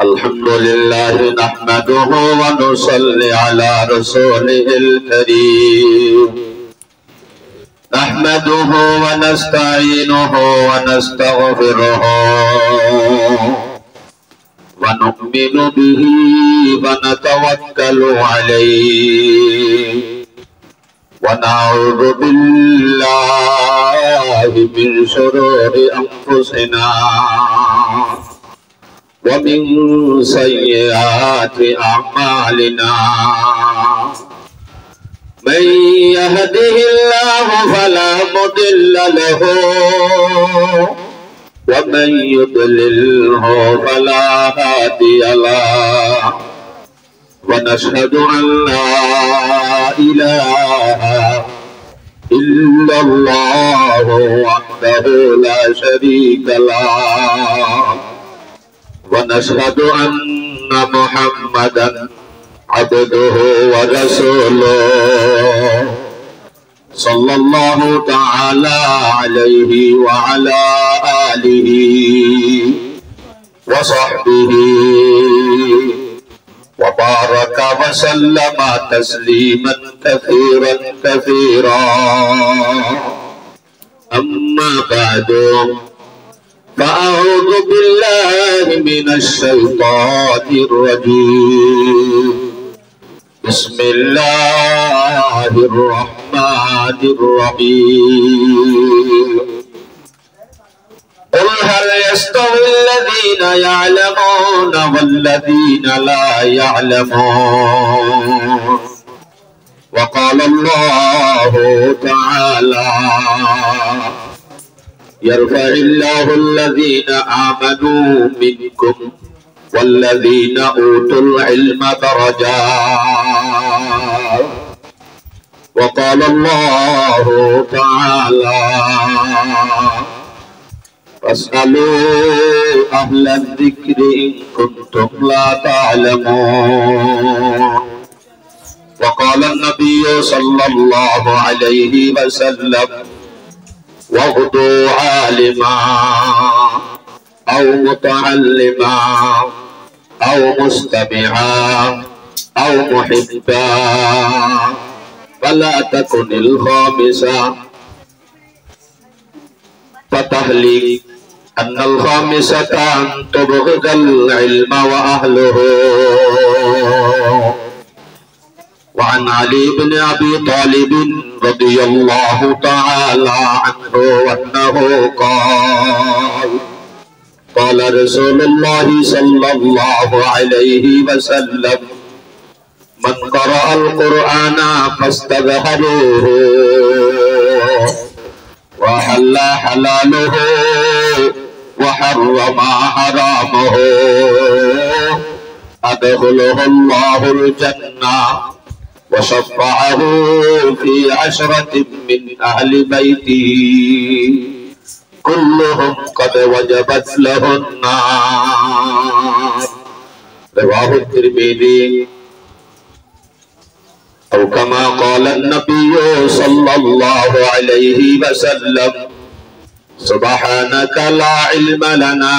الحمد لله نحمده ونصلي على رسوله الكريم نحمده ونستعينه ونستغفره ونؤمن به ونتوكل عليه ونعوذ بالله من شرور أنفسنا ومن سيئات أعمالنا من يهده الله فلا مضل له ومن يضلله فلا هادي له ونشهد أن لا إله إلا الله وحده لا شريك له ونشهد أن محمدا عبده ورسوله صلى الله تعالى عليه وعلى آله وصحبه وبارك وسلم تسليما كثيرا كثيرا أما بعد فأعوذ بالله من الشيطان الرجيم بسم الله الرحمن الرحيم قل هل يستوي الذين يعلمون والذين لا يعلمون وقال الله تعالى يرفع الله الذين آمنوا منكم والذين أوتوا العلم درجات وقال الله تعالى فاسألوا أهل الذكر إن كنتم لا تعلمون وقال النبي صلى الله عليه وسلم واغدوا عالما أو متعلما أو مستمعا أو محبا فلا تكن الخامسة فتهلك أن الخامسة أن تبغض العلم وأهله وعن علي بن أبي طالب رضي الله تعالى عنه أنه قال قال رسول الله صلى الله عليه وسلم من قرأ القرآن فاستظهروه وحل حلاله وحرم حرامه أدخله الله الجنة وشفعه في 10 من أهل بيته كلهم قد وجبت له النار رواه الترمذي أو كما قال النبي صلى الله عليه وسلم سبحانك لا علم لنا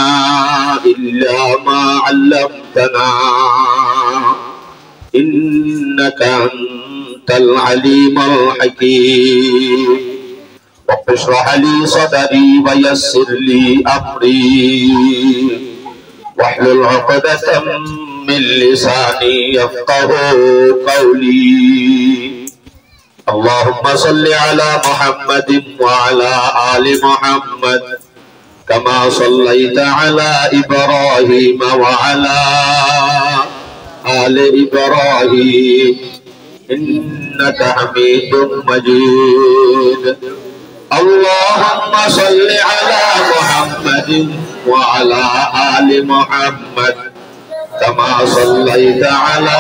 إلا ما علمتنا إنك أنت العليم الحكيم رب اشرح لي صدري ويسر لي أمري واحلل عقدة من لساني يفقه قولي اللهم صل على محمد وعلى آل محمد كما صليت على إبراهيم وعلى آل إبراهيم إنك حميد مجيد اللهم صل على محمد وعلى آل محمد كما صليت على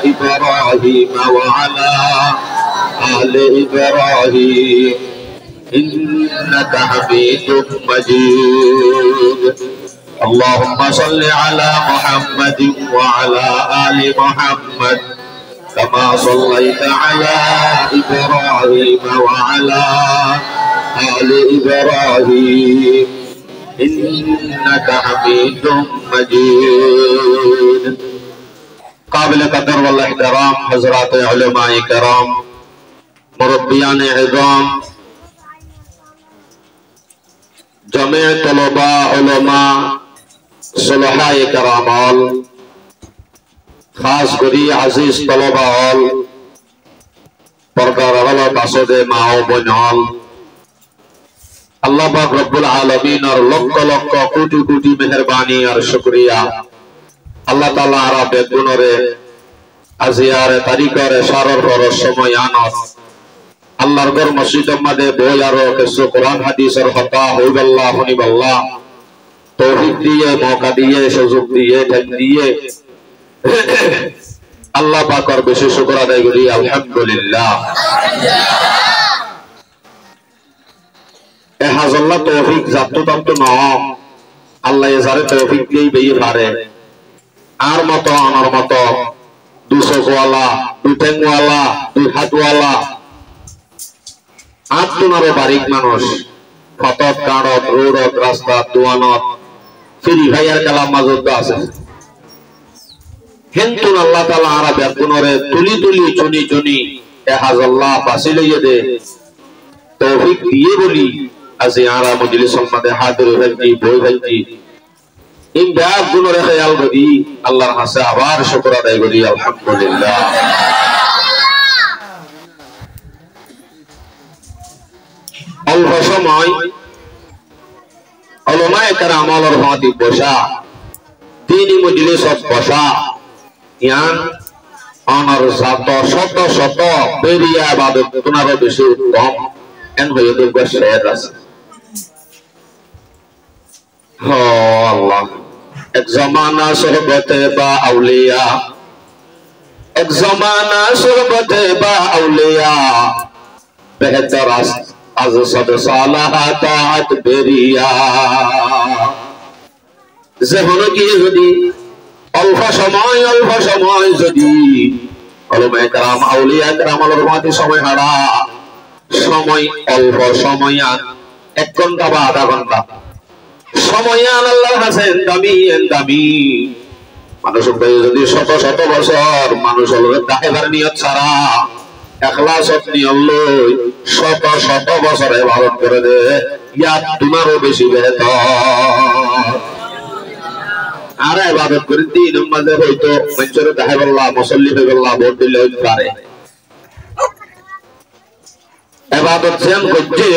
إبراهيم وعلى آل إبراهيم إنك حميد مجيد اللهم صل على محمد وعلى آل محمد كما صليت على إبراهيم وعلى آل إبراهيم इन्नका हमीदुम मजीद। काबिल कदर वल एहतराम हज़रात उलमाए किराम, मुरब्बियान इज़ाम, जमे तलबा उलमा सुलहाए किराम, खास करी आजीज तलबा पर्दार वाला बासदे माओ बहन, अल्लाह पाक रब्बुल आलमीन और लक्ष लक्ष कोटि कोटि मेहरबानी और शुक्रिया। अल्लाह ताला आरा बेगुनरे आजियारे तारिकरे शारर पर समय आनत अल्लाहर घर मस्जिद मदे बोयारो किसु कुरान हदीस और हता हुबल्लाह हुनिबल्लाह तौफीक दिए, मौका दिए, सुजुग दिए, ठक दिए अल्लाह पाक और बेशि शुक्र अदाय करी अल्हम्दुलिल्लाह। ए हाजल्ला तौफीक जातु तब न अल्लाह ये सारे तौफीक दिए बेई पारे आर मतो आनार मतो दु चोख वाला, दु ठेंग वाला, दु हाथ वाला आत्मनारो बारिक मानुष फतत काड़त रोडत रास्ता दुआनत फ्री फायर कालाम मजद आछे हेंतुन अल्लाह ताला आरा बेगुनरे तुली तुली चुनी चुनी ए हाजल्ला बासिले दे तौफीक दिए बोली आज आरा मजलिस मदे हाजिर हजी बोई हजी इन बैग गुनरे ख्याल करी अल्लाहर हासे आबार शुक्र अदाय करी अल्हम्दुलिल्लाह। अल्प समय उलमाए केरामर हाथी बसा दीनी मजलिसत बसा यान अनर जात शत शत बेरिया इबादत तुनारो बेशी उत्तम एन हये देखबा शेर आछे। हो अल्लाह एक जमाना सोहबते बा औलिया, एक जमाना सोहबते बा औलिया बेहतर आज सद सालाहा ताअत बेरिया जेहनो की यदि अल्प समय यदि उलमाए केराम औलिया केरामर माटी समय हारा समय अल्प समय एक घंटा बा आधा घंटा समय आल्लाहर काছে দামি মানুষ যদি শত শত বছর মানুষ হলো দাহেবার নিয়ত ছাড়া এখলাসত নিয়ত লই শত শত বছর ইবাদত করে দে ইয়া তোমারও বেশি বেহতর আর ইবাদত করে দিন মাঝে হয়তো মানুষের দাহেবাল্লাহ মুসল্লি বেগল্লাহ ভোট দিলে হইতে পারে ইবাদত যেন করতে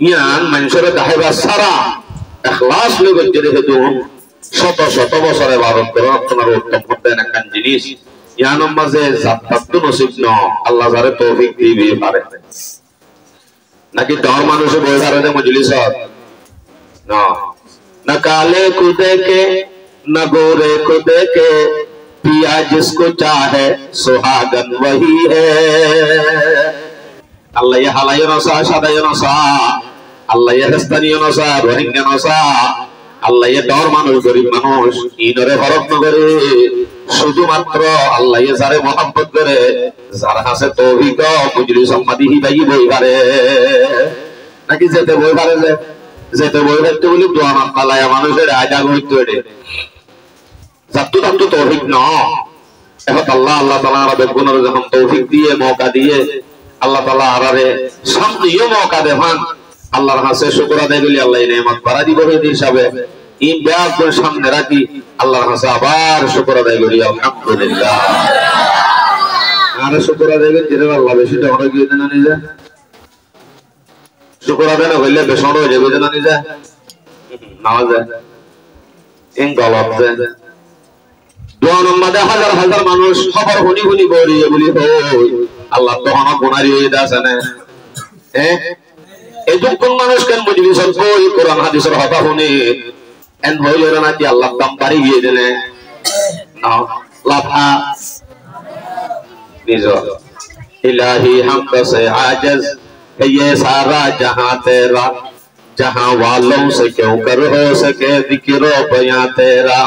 ইয়ান মানুষের দাহেবা ছাড়া इखलास लोग जरे हेतु शत शत बছর इबादत करो আপনার উত্তম হতেন একখান জিনিস ইয়ানোর মাঝে জান্নাত নসিব ন আল্লাহ যারে তৌফিক দিবে পারে নাকি দর মানুষে বই ধারণে মজলিসত না না কালে को देखे न गोरे को देखे पिया जिसको चाहे सुहागन वही है अल्लाह ये हलायो नसा सदायो नसा अल्लाह ये हस्तानियो नसा रोहिंग्या नसा अल्लाह ये डर मानुष गरीब मानुष इनरे फरक न करे शुधुमात्र अल्लाह ये जारे मोहब्बत करे जार हासे तौफीक मजलिस सम्मति हि बाई बई पारे नाकि जेते बई पारे जेते बई पारते बोली दुआ ना पालाया मानुषेर आजाग हইতো এডে जातु तातु तौफीक न এখন আল্লাহ তাআলা বেগুনের যখন তৌফিক দিয়ে মওকা দিয়ে আল্লাহ তাআলা আরারে শান্তিও মওকা দেন আল্লাহর কাছে শুকর আদায় করি আল্লাহ এই নেয়ামত বাড়া দিব এই হিসাবে এই ব্যাপক সামনে রাখি আল্লাহর কাছে আবার শুকর আদায় করি আলহামদুলিল্লাহ। আর শুকর আদায় করি যে আল্লাহ বেশি টাকা দিয়ে দেন নিজে শুকর আদায় না হইলে বেশি হয়ে যাবে না নিজে নামাজ ইন গলত দোয়া নম্বরে হাজার হাজার মানুষ খবর হুনি হুনি বলি বলি হই আল্লাহ তো আমার গুনারি হয়ে দাছে না এই দুঃখ মানুষ কেন মজলিসের বই কোরআন হাদিসের কথা শুনে এন হইল নাকি আল্লাহ দাম বাড়ি গিয়ে দিলে না লাফা নিজ इलाही हमद से आजिज है ये सारा जहां तेरा जहां वालों से क्यों कर हो सके जिक्र बयां तेरा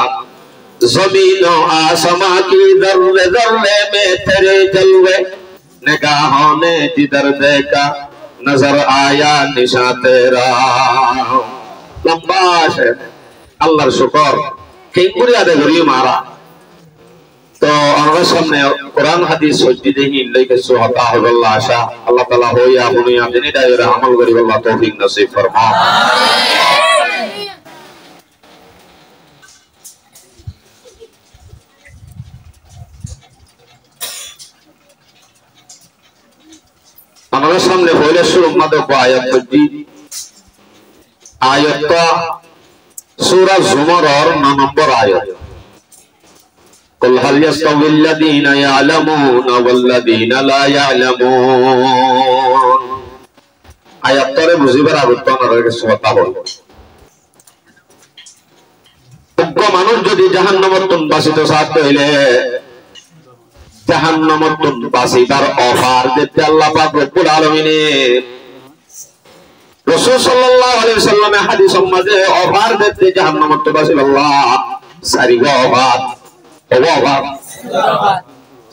ज़मीनों आसमां की ज़र्रे ज़र्रे में तेरे जलवे निगाहों ने जिधर देखा नजर आया निशा तेरा লম্বা আসে আল্লাহর শুকর কেঙ্গুরি আদায় করি মারা তো আমার সামনে কোরআন হাদিস সত্যি দেখি কিছু হতা হল্লা আশা আল্লাহ তাআলা হইয়া বুনিয়া যিনি দায়রে আমল করি আল্লাহ তৌফিক নসিব ফরমাও আমাদের সামনে হইলে শুরু মাদক আয়াত সত্যি আয়াতটা সূরা জুমারের 9 নম্বর আয়াত قل هل يستوي الذين يعلمون والذين لا يعلمون আয়াতটারে বুঝিবার আগত আপনাদের শ্রোতা বল উগ্র মানুষ যদি জাহান্নামের তুন বাসিত সাথে হইলে জাহান্নামের তুন বাসিবার অফার দিতে আল্লাহ পাক রব্বুল আলামিন রাসূল সাল্লাল্লাহু আলাইহি ওয়াসাল্লামের হাদিসের মধ্যে অফার দিতে জাহান্নামের তুন বাসিব আল্লাহ সারিগো অফার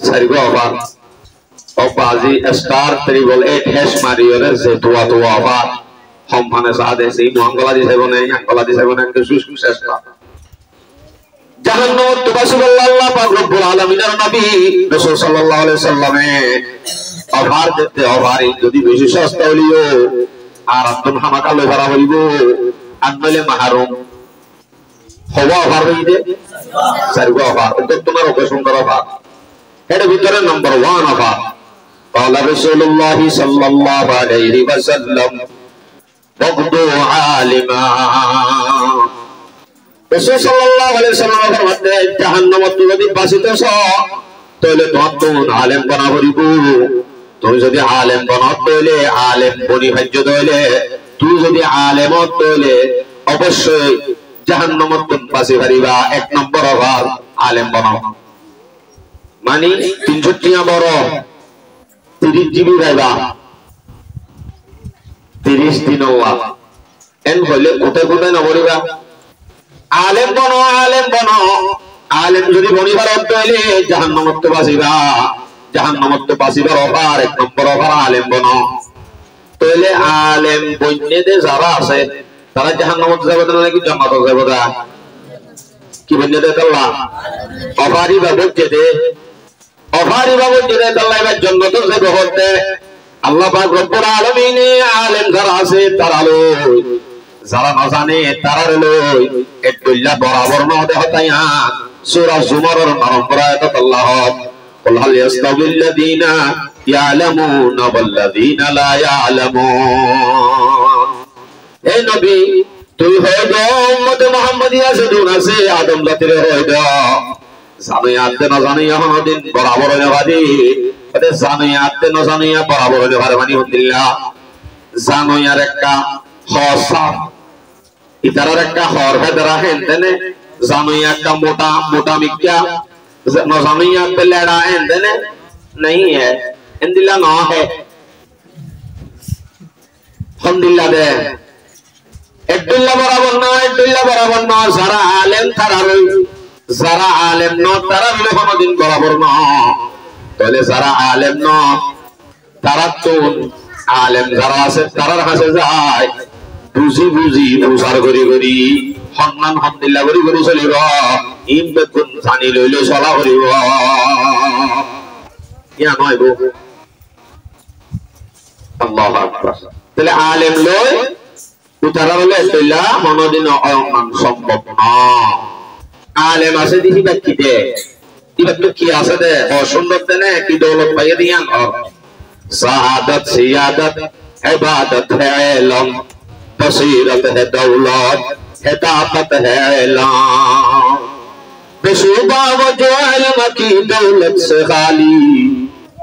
সারিগো অফার অবাজি স্টার ট্রিপল 8 হ্যাশ মারিওরে যে তোয়া অফার হম মানে সাদে সেই মঙ্গলা দিছে বনে আঙ্গলা দিছে বনে সুসু চেষ্টা জাহান্নামের তুন বাসিব আল্লাহ পাক রব্বুল আলামিনের নবী রাসূল সাল্লাল্লাহু আলাইহি ওয়াসাল্লামে অফার দিতে অফারই যদি বেশি সস্তা হলিও আর আদম হামাকা লই ভরা হইব আনলে মাহরুম হওয়া অফার হইবে সারিগো অফার তো তোমার অপেক্ষা করা অফার এর ভিতরে নাম্বার 1 অফার قال رسول الله صلى الله عليه وسلم بغضوا عالما রাসূল সাল্লাল্লাহু আলাইহি ওয়াসাল্লাম ফরমাতে জাহান্নামত যদি বাসিতেছ তাহলে তোমার আলেম বানা হইব তুমি যদি আলেম বানাত হইলে আলেম বনি ভাজ্য হইলে তুই যদি আলেমত হইলে অবশ্যই জাহান্নামত তুমি বাসি পারিবা 1 নম্বর অফার আলেম বানাও মানে 300 টিয়া বড় 30 জিবি গাইবা 30 দিন ওয়া এন হইলে কোথায় কোথায় না বলিবা আলেম বানাও আলেম যদি বনিবার অর্থ হইলে জাহান্নামত বাসিবা জাহান্নামত বাসিবার অফার 1 নম্বর অফার আলেম বানাও তাহলে আলেম বন্যেদের যারা আছে তারা জাহান্নামত যাবে না নাকি জান্নাতে যাবে না কি বলতে দেয় আল্লাহ অফারি বাবদ যেতে আল্লাহ এবার জান্নাতে যাবে হতে আল্লাহ পাক রব্বুল আলামিন আলেম যারা আছে তারা লই যারা না জানে তারা লই একটুল্লা বরাবর না হতে হতায়া সূরা জুমারের 9 নম্বর আয়াত আল্লাহ قل هل يستوي الذين يعلمون والذين لا يعلمون اے نبی তুই হয়ে দাও উম্মত মুহাম্মাদিয়া যদুন আছে আদম জাতির হয়ে দাও জানিয়া আতে না জানিয়া হনদিন বরাবর নেবাদি আতে জানিয়া আতে না জানিয়া বরাবর নেবারে মানি হদিল্লাহ জানোয়ার একটা হসা ইতারার একটা হর হেদরা হেনতেনে জানোয়া একটা মোটা মিক্কা না জানিয়া আতে লেড়া হেনতেনে नहीं है इंदिल्ला ना है हमदिल्ला दे একদুল্লা বরাবর না যারা আলেম তারা যারা আলেম ন তারা মিলে কোনদিন বরাবর না তাহলে যারা আলেম ন তারা তো আলেম যারা আছে তারার কাছে যায় বুঝি প্রচার করি সম্মান হামদুলিল্লাহ করি চলিব ইম বেকুন জানি লইলে চলা করিব ইয়া নয় গো আল্লাহু আকবার তাহলে আলেম লই উতারা হলে এতলা মনোদিন অমান সম্ভব না আলেম আছে দিহি বাকিতে ইবাত তো কি আছে দে অসুন্দর দেনে কি দৌলত পাইয়ে দিয়ান শাহাদাত সিয়াদাত ইবাদত হে ইলম বসিরত হে দৌলত हिदायत है इल्म बेशुबा वो जो इल्म की दौलत से खाली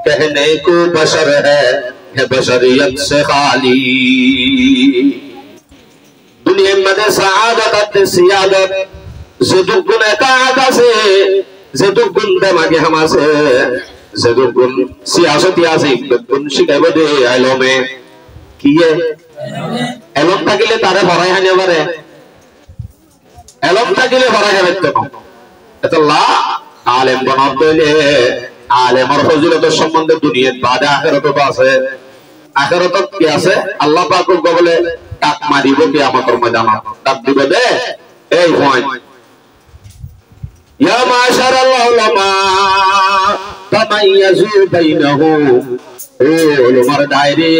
कहने को बशर है बशरियत से खाली दुनिया में सआदत सियादत ज़दुगुन कादा से ज़दुगुन दमागे हमासे ज़दुगुन सियासत यासी ज़दुगुन शिकायत दे इल्म में किए इल्म तकिले तारे भराई हने बारे এলম থাকিলে ভরা যাবে তো আল্লাহ আলেম বানাতে আলেমের ফজিলত সম্বন্ধে দুনিয়ার বাদে আখিরাতে আছে আখিরাতে কি আছে আল্লাহ পাক বলে টাক মারিব কিয়ামতের ময়দানত ডাক দিব দে এই পয়েন্ট ইয়া মাশারাল উলামা তামাইয়াজু বাইনাহু ও উলামার ডায়রি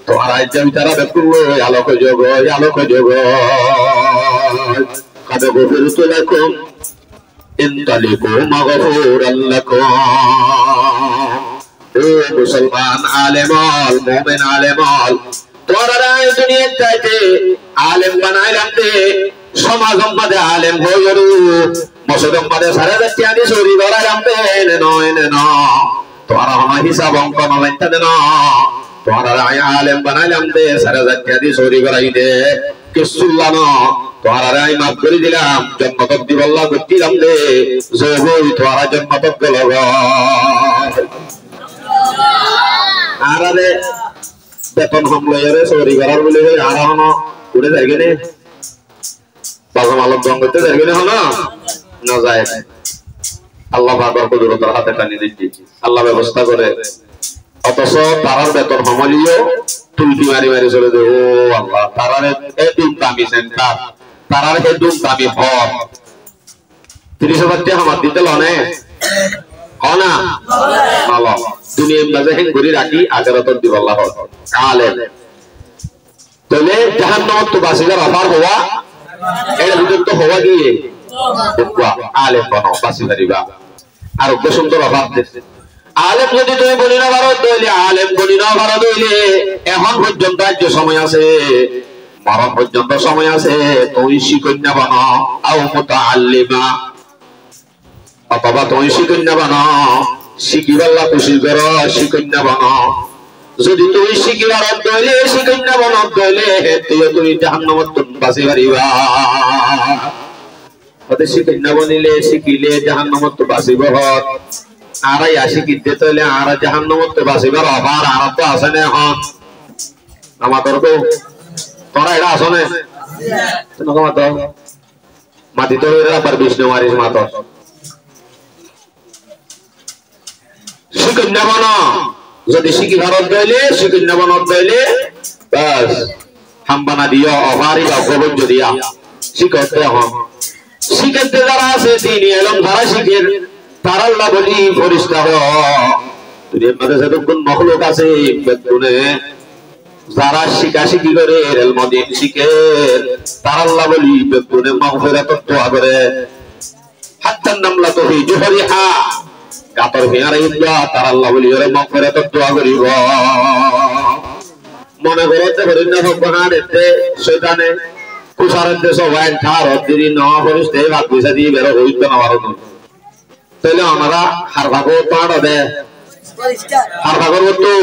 তোমরা জমিতারা দেখুলো আলোক যোগ কাদে গফিরতু লাকুম ইনতালিকু মাগফুরাল লাকুম ও মুসলমান আলেমল মুমিন আলেমল তোরা এই দুনিয়ার চাইতে আলেম বানাইলাম দে সমাজ সম্পাদে আলেম হইরু মসজিদ সম্পাদে সারা যাচ্ছে আদি চুরি করাইলাম দে ন তোরা আমার হিসাব অঙ্ক নলাইতে দে ন তোরা আলেম বানাইলাম দে সারা যাচ্ছে আদি চুরি করাই দে কিসুল্লাহ ন তোরা মাফ করে দিলাম জন্মতক দিবল্লা করছিলাম দে জবই তোরা জন্মতক গেল আরে বেতন হামলারে চুরি করার বলে আর হনো উড়ে যায় গেলে বাজাম আলম জং করতে যায় গেলে হনো না যায় আল্লাহ পাকের কুদরতের হাতে টানি দিচ্ছি আল্লাহ ব্যবস্থা করে অথচ তারার বেতন হামলিও তুলকি মারি চলে দে ও আল্লাহ তারার একদম দামি সেন্টার তারার একদম দামি হক 30,000 টাকা আমার দিতে লনে হনা ভালো দুনিয়ার মাঝে হেন করে রাখি আখিরাতত দিব আল্লাহ আলেম তাহলে জাহান্নামত তো বাসিবার অফার হওয়া এর ভিতর তো হওয়া গিয়ে দেখবা আলেম বানো বাসিবারিবা আর কত সুন্দর অফার দিছে আলেম যদি তুমি বলি না ভারত দইলে আলেম বলি না ভারত দইলে এখন পর্যন্ত যে সময় আছে মরণ পর্যন্ত সময় আছে তুই শিকন্যা বানো আও মুতাআল্লিমা অথবা তুই শিকন্যা বানো শিকিবাল্লা খুশি কর শিকন্যা বানো যদি তুই শিকিবার দইলে শিকন্যা বানো দইলে তুই জাহান্নামত বাসি পারিবা ওতে শিকন্যা বনিলে শিকিলে জাহান্নামত বাসিব হত আরাই আসি কিতে তইলে আর জাহান্নামত বাসিবার অভার আর তো আছে না হন আমাদের তো তোরা এটা আসো না তোমাকে মাতো মাটি তো এরা পার বিষ্ণু মারিস মাতো শিকন্যা বানো যদি শিকি ভারত দইলে শিকন্যা বানো দইলে বাস হামবানা দিও অভারি বা গোবর জড়িয়া শিকতে হন শিখতে যারা আছে তিনি এলম ধারা শিখের তারা আল্লাহ বলি ফরিস্তা হ তুই মাঝে যতক্ষণ মখলুক আছে বেদুনে যারা শিখাশিখি করে এলমদিন শিখে তারা আল্লাহ বলি বেদুনে মাগফিরাত দোয়া করে হাত্তান নামলা তো হি জুহরিহা কাতর হিয়ারে ইল্লা তারা আল্লাহ বলি ওরে মাগফিরাত দোয়া করিব মনে করতে পারেন না ভগবান এতে শয়তানে কুসারের দেশ ওয়াইন ঠার দিদি নওয়া ফরিস্তে ভাগ পয়সা দিয়ে বের হইত না পারো তাহলে আমরা হার ভাগো পাড় দে হার ভাগর তো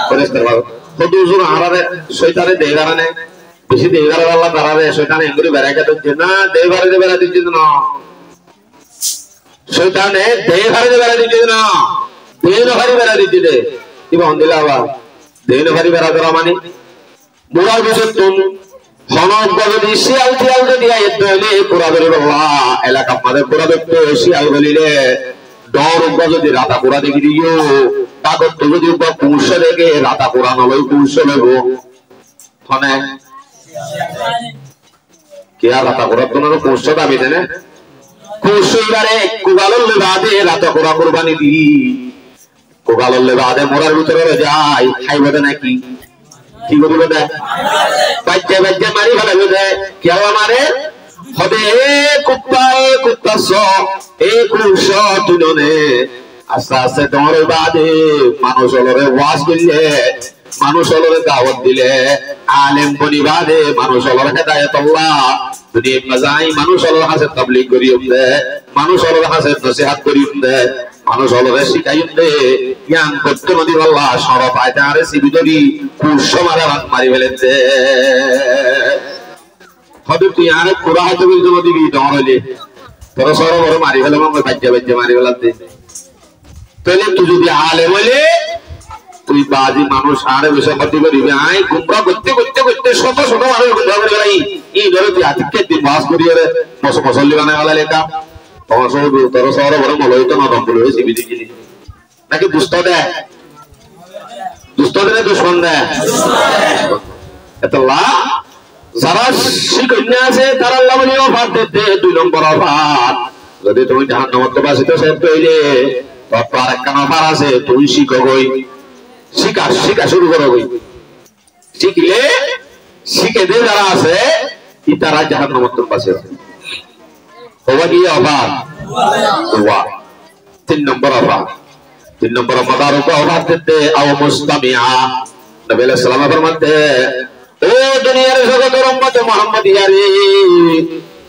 ফরিস্তে ভাগ কত জোর আরারে শয়তানে দেগারানে বেশি দেগারে আল্লাহ তারারে শয়তানে এঙ্গুরি বেরাইকা দিচ্ছে না দেবারে বেরা দিচ্ছে না শয়তানে দেগারে বেরা দিচ্ছে না দেন ভারি বেরা দিচ্ছে দে কি বন্দিলা আবার দেন ভারি বেরা করা মানে মুরা বসে তুন হনক যদি শিয়াল টিয়াল যদি আইলে পুরা ধরে বাবা এলাকা আমাদের পুরা দেখতে শিয়াল বলিলে ডর যদি রাতা পুরা দেখি দিও কাগজ তো যদি পুরুষ দেখে রাতা পুরা নলই পুরুষ নেবো হনে কে আর রাতা পুরা তো পুরুষ দাবি দেন পুরুষ এবারে কুগালর বাদে রাতা পুরা কোরবানি দি কুগালর বাদে মোরার ভিতরে যায় খাইবে নাকি কি করিব দে বাচ্চা বাচ্চা মারি ফেলাইব দে কেউ আমারে হবে কুত্তা এ কুশ তুলনে আস্তে আস্তে তোমার বাদে মানুষ হলরে ওয়াজ করলে মানুষ হলরে দাওয়াত দিলে আলেম বনি বাদে মানুষ হলরে হেদায়েত আল্লাহ দুনিয়া মাজাই মানুষ হলরে হাসে তাবলীগ করিম দে মানুষ হলরে হাসে নসিহত করিম দে মানুষ হলরে শিখাইম দে ইয়াং করতে নদী আল্লাহ সরব আইতে আরে সিবিদরি কুশ মারি ফেলেন দে হবে তুই আরে কুরা হয়তো বলতে দিবি দৌড়লে তোর সরব বড় মারি ফেলাম আমরা বাচ্চা বাচ্চা মারি ফেলাম দে তাহলে তুই যদি আলে বলে তুই বাজি মানুষ আরে বেশি ক্ষতি করিবি আই গুমরা করতে করতে করতে শত শত মানুষ গুমরা করে গেলাই এই ধরে তুই আজকে দিন বাস করিয়ে রে মশল্লি বানায় গেলা লেখা তোমার সব তোর শহর বড় মলয়িত না দম্বল হয়েছে বিদিকে নাকি দুষ্ট দেয় দুষ্ট দিলে দুশ্মন দেয় এতলা যারা শিকন্যা আছে তারা আল্লাহ বলি অফার দিতে 2 নম্বর অফার যদি তুমি জাহান্নামত বাসিত সেট হইলে তারপর আরেকটা অফার আছে তুই শিখো গই শিখা শুরু করো গই শিখলে শিখে দে যারা আছে তারা জাহান্নামত বাসিত ওয়া কি অফার ওয়া 3 নম্বর অফার 3 নম্বর অফার অফার দিতে আও মুস্তামিআ নবী আলাইহিস সালাম ফরমাতে ও দুনিয়ার জগতের উম্মত মুহাম্মাদিয়া রে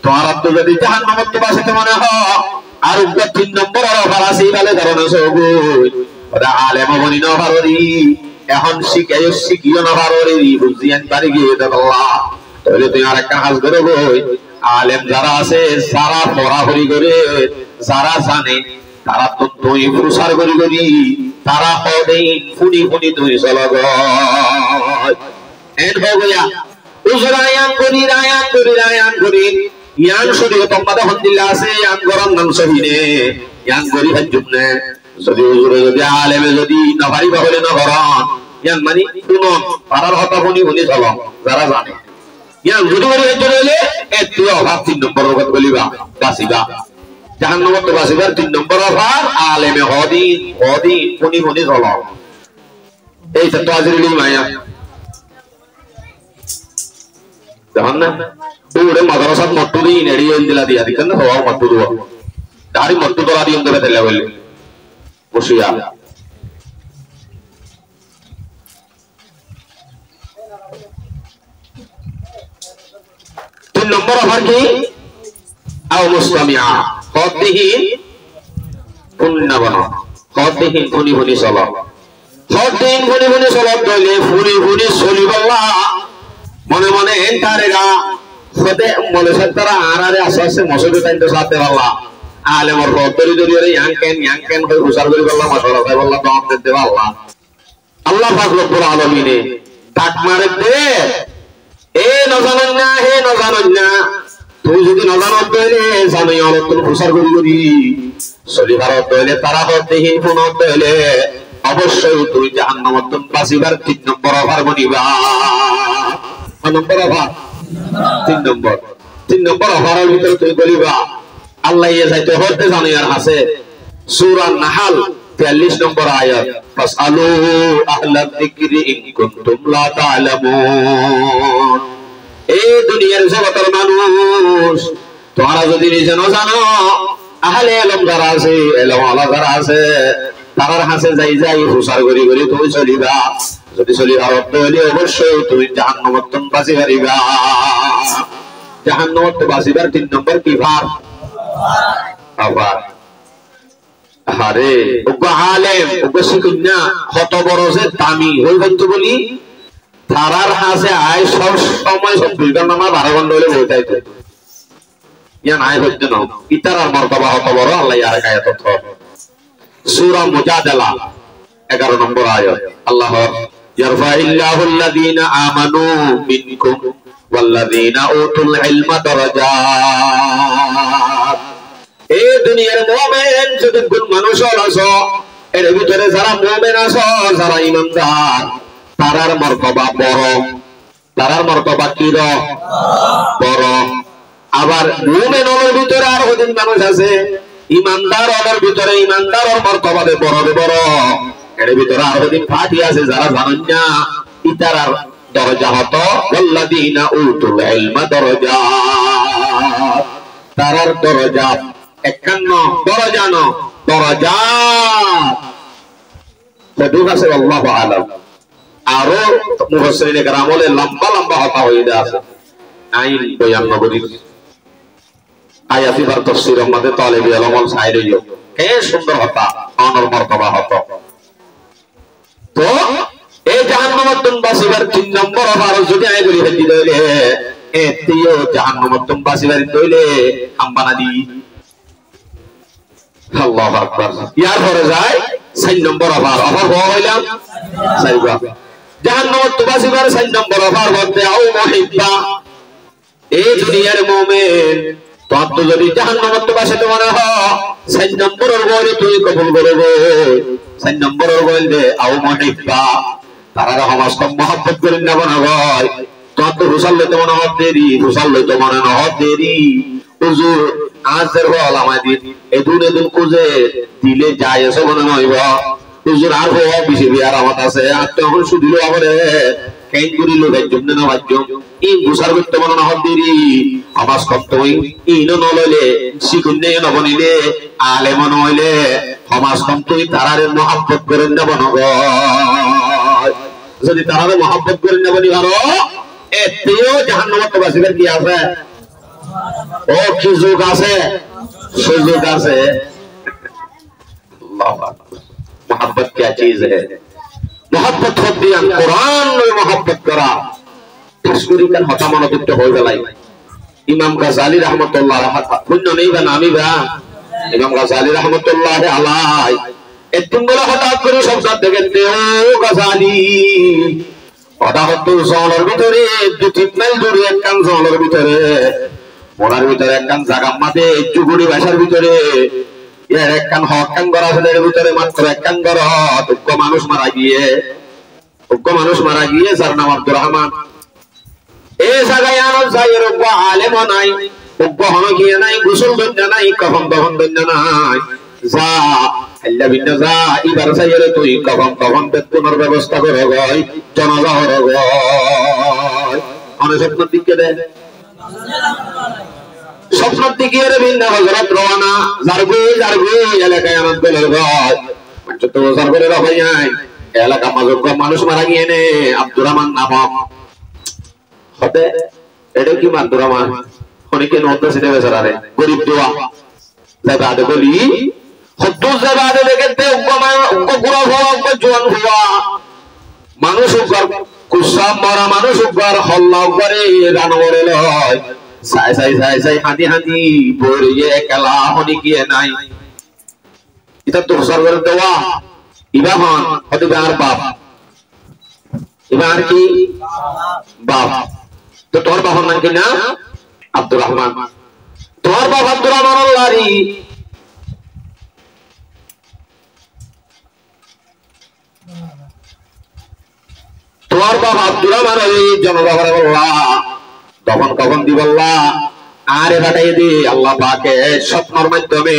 তোমরা তো যদি জাহান্নামত বাসিতে মনে হয় আর 3 নম্বর অফার আছে বলে ধরনা সগো ওরা আলেম বনি না পাররি এখন শিখিও না পাররি বুঝিয়ান পারি গিয়ে আল্লাহ তাহলে তুই আরেকটা কাজ করে গই আলেম যারা আছে যারা পড়াপড়ি করে যারা জানে তারা তো তুই প্রসার করি করি তারা হবে ফুনি ফুনি তুই চলো গো এন হয়ে গয়া উজরায়ান করি ইয়ান শরীয় তোমাদের হন্দিল্লা আছে ইয়ান গরম নাম সহিনে ইয়ান গরি হজুবনে যদি উজরে যদি আলেমে যদি নভারি বহলে না গরম ইয়ান মানে শুনো পারার হতা ফুনি ফুনি চলো যারা জানে ইয়ান যদি গরি হজুলে এত অভাব 3 নম্বর কথা বলিবা বাসিবা জাহান্নামত বাসিবার 3 নম্বর অফার আলেমে হদিন ফুনি ফুনি চলো এই তো আজিরলি মায়া জাহান না ওরে মাদ্রাসাত মট্টু দি নেড়ি এন্দিলা দিয়া দিকেন হওয়া মট্টু দুয়া দাড়ি মট্টু তোরা দি এন্দিলা দেলা বলে বসিয়া 3 নম্বর অফার কি আও মুসলামিয়া কদিহি পুন্নাবন কদিহি ফুনি ফুনি চলো কদিন ফুনি ফুনি চলো দলে ফুনি ফুনি চলিবল্লা মনে মনে এন্টারেরা সতে মনে সত্তরা আরারে আসাসে মসজিদে তাইতে সাথে বাবা আলেমর রতরি দরিরে ইয়াংকেন হই হুসার করি বললা মাশাআল্লাহ তাই বললা দাওয়াত দিতে বাবা আল্লাহ পাক রব্বুল আলামিনে ডাক মারে দে এ নজানেন না হে নজানেন না তুই যদি নজানত দইলে জানি আলো তুই হুসার করি সলি ভারত দইলে তারা হতেহীন পুনত দইলে অবশ্যই তুই জাহান্নামত বাসিবার 3 নম্বর অফার বনিবা নম্বর অফার 3 নম্বর অফারের ভিতরে তুই বলিবা আল্লাহ ইয়ে যাইতে হতে জানে আর আছে সূরা নাহাল 43 নম্বর আয়াত ফাসআলু আহলা যিকরি ইন কুনতুম লা তা'লামুন এই দুনিয়ার জগতের মানুষ তোমরা যদি নিজে না জানো আহলে ইলম যারা আছে ইলম ওয়ালা যারা আছে তারার কাছে যাই হুসার করি তুই চলিবা যদি চলি ভারত হইলে অবশ্যই তুমি জাহান্নামত বাসি পারিবা জাহান্নামত বাসিবার 3 নম্বর কি ভার আবার আরে ওগো আলেম ওগো শিকুন্না কত বড় যে দামি হই বন্ধু বলি তারার হাসে আয় সব সময় 24 ঘন্টা না 12 ঘন্টা হইলে বইতাইতো ইয়ান আয় হইতো না ইতারার মর্তবা কত বড় আল্লাহ আর আয়াত সূরা মুজাদালা 11 নম্বর আয়াত আল্লাহ ইয়ারফাইল্লাহু আল্লাযীনা আমানু মিনকুম ওয়াল্লাযীনা উতুল ইলমা দারাজাত এই দুনিয়ার মুমিন যদি কোন মানুষ আছো এর ভিতরে যারা মুমিন আছো যারা ঈমানদার তারার মর্তবা বড় তারার মর্তবা কি বড় আবার মুমিনের ভিতরে আর ওদিন মানুষ আছে ঈমানদার ওদের ভিতরে ঈমানদারের মর্তবা বড় এর ভিতরে আর ওদিন ফাটি আছে যারা জানেন না ইতারার দরজা হতো ওয়াল্লাযীনা উতুল ইলমা দারাজাত তারার দরজা 51 দরজা ন দরজা সদুক আছে আল্লাহু আলাম আরো মুফাসসিরিনে কেরামলে লম্বা হতা হয়ে আছে আইন বয়ান নগরী আয়াতি বার তাফসীর আমাদের তালিবে ইলম সাইরেও কে সুন্দর হতা অনর মর্তবা হতো তো এই জাহান্নামত বাসিবার 3 নম্বর অফার যদি আই বলি হেদি দইলে এতিও জাহান্নামত বাসিবার দইলে আমবানা দি আল্লাহু আকবার ইয়ার পরে যায় 4 নম্বর অফার হইলাম সাইবা জাহান্নামত বাসিবার 4 নম্বর অফার বলতে আও মুহিব্বা এই দুনিয়ার মুমিন তো যদি জাহান্নামত বাসিতে মনে হয় 4 নম্বরের বলে তুই কবুল করবে 4 নম্বরের বলবে আও মুহিব্বা তারা সমাজ কম মহব্বত করেন না বনা ভাই তো হুসাল লইতে মনে হত দেরি, হুসাল লইতে মনে নহত দেরি। হুজুর আজের বল আমায় দিন, এদুন এদুন খুঁজে দিলে যায় এসে মনে নইব। হুজুর আর হওয়া বেশি বিয়ার আমার আছে, আর তখন শুধিল আমারে কেন করিল ভাইজম না ভাইজম ই হুসার করতে মনে নহত দেরি। আমার কর্তব্য ইনো নলইলে শিকুন্নে নবনিলে আলে মনে হইলে সমাজ কর্তব্য তারারে মহাব্বত করেন না বনগ। যদি তারারে মহাব্বত করেন না বনি আরো এতেও জাহান্নামে বাসিবার কি আছে? ও কি যুগ আছে, সুযোগ আছে। मोहब्बत क्या चीज है? मोहब्बत होती है कुरान में मोहब्बत करा तस्वीर का हटा मनोदित हो गलाई। इमाम गजाली रहमतुल्लाह पुण्य नहीं बा नामी बा इमाम गजाली रहमतुल्लाह अलैहि একদিন বলে হঠাৎ করে সংসার দেখতে ও গজালি হঠাৎ তো জলের ভিতরে 2-3 মাইল দূরে একখান জলের ভিতরে মোড়ার ভিতরে একখান জায়গা মাঝে চুগুড়ি ভাষার ভিতরে এর একখান হকান গড়া ছেলের ভিতরে মাত্র একখান গড় উগ্র মানুষ মারা গিয়ে যার নাম আব্দুর রহমান। এই জায়গায় আনো যাই এর উগ্র আলেম নাই, উগ্র হন গিয়ে নাই, গোসল দন্যা নাই, কফন দহন দন্যা নাই। যা আল্লাহ বিন্না যা এবার যাই এর তুই কফন বেতনের ব্যবস্থা করে গয় জানাজা হর গয় অনেক স্বপ্ন দিকে দেয় স্বপ্নের দিকে ভিন্ন হজরত রওনা জারগু এলাকায় আমার বেলের ঘর 75 বছর করে রবাই এলাকা মানুষ মারা গিয়ে নে আব্দুর রহমান নামক হতে এটা কি আব্দুর রহমান অনেকে নতুন সিনে বেচারে গরিব দোয়া যাবে আদে বলি হদ্দুস যাবে আদে দেখতে উগ্র গুড়া হওয়া উগ্র জোয়ান হওয়া মানুষ উগ্র কুসাম মরা মানুষ উগ্র হল্লা উগ্রে রানবরে লয় সাই হাঁটি বড়িয়ে খেলা হনি গিয়ে নাই এটা তো সরকার দেওয়া ইবা হন হতে আর বাপ এবার কি বাপ তো তোর বাবার নাম কি না আব্দুর রহমান তোর বাপ আব্দুর রহমান আল্লাহরি তোর বাপ আব্দুর রহমান জনবাবার আল্লাহ তখন কখন দিব আল্লাহ আরে বাটাই দি আল্লাহ পাকে স্বপ্নের মাধ্যমে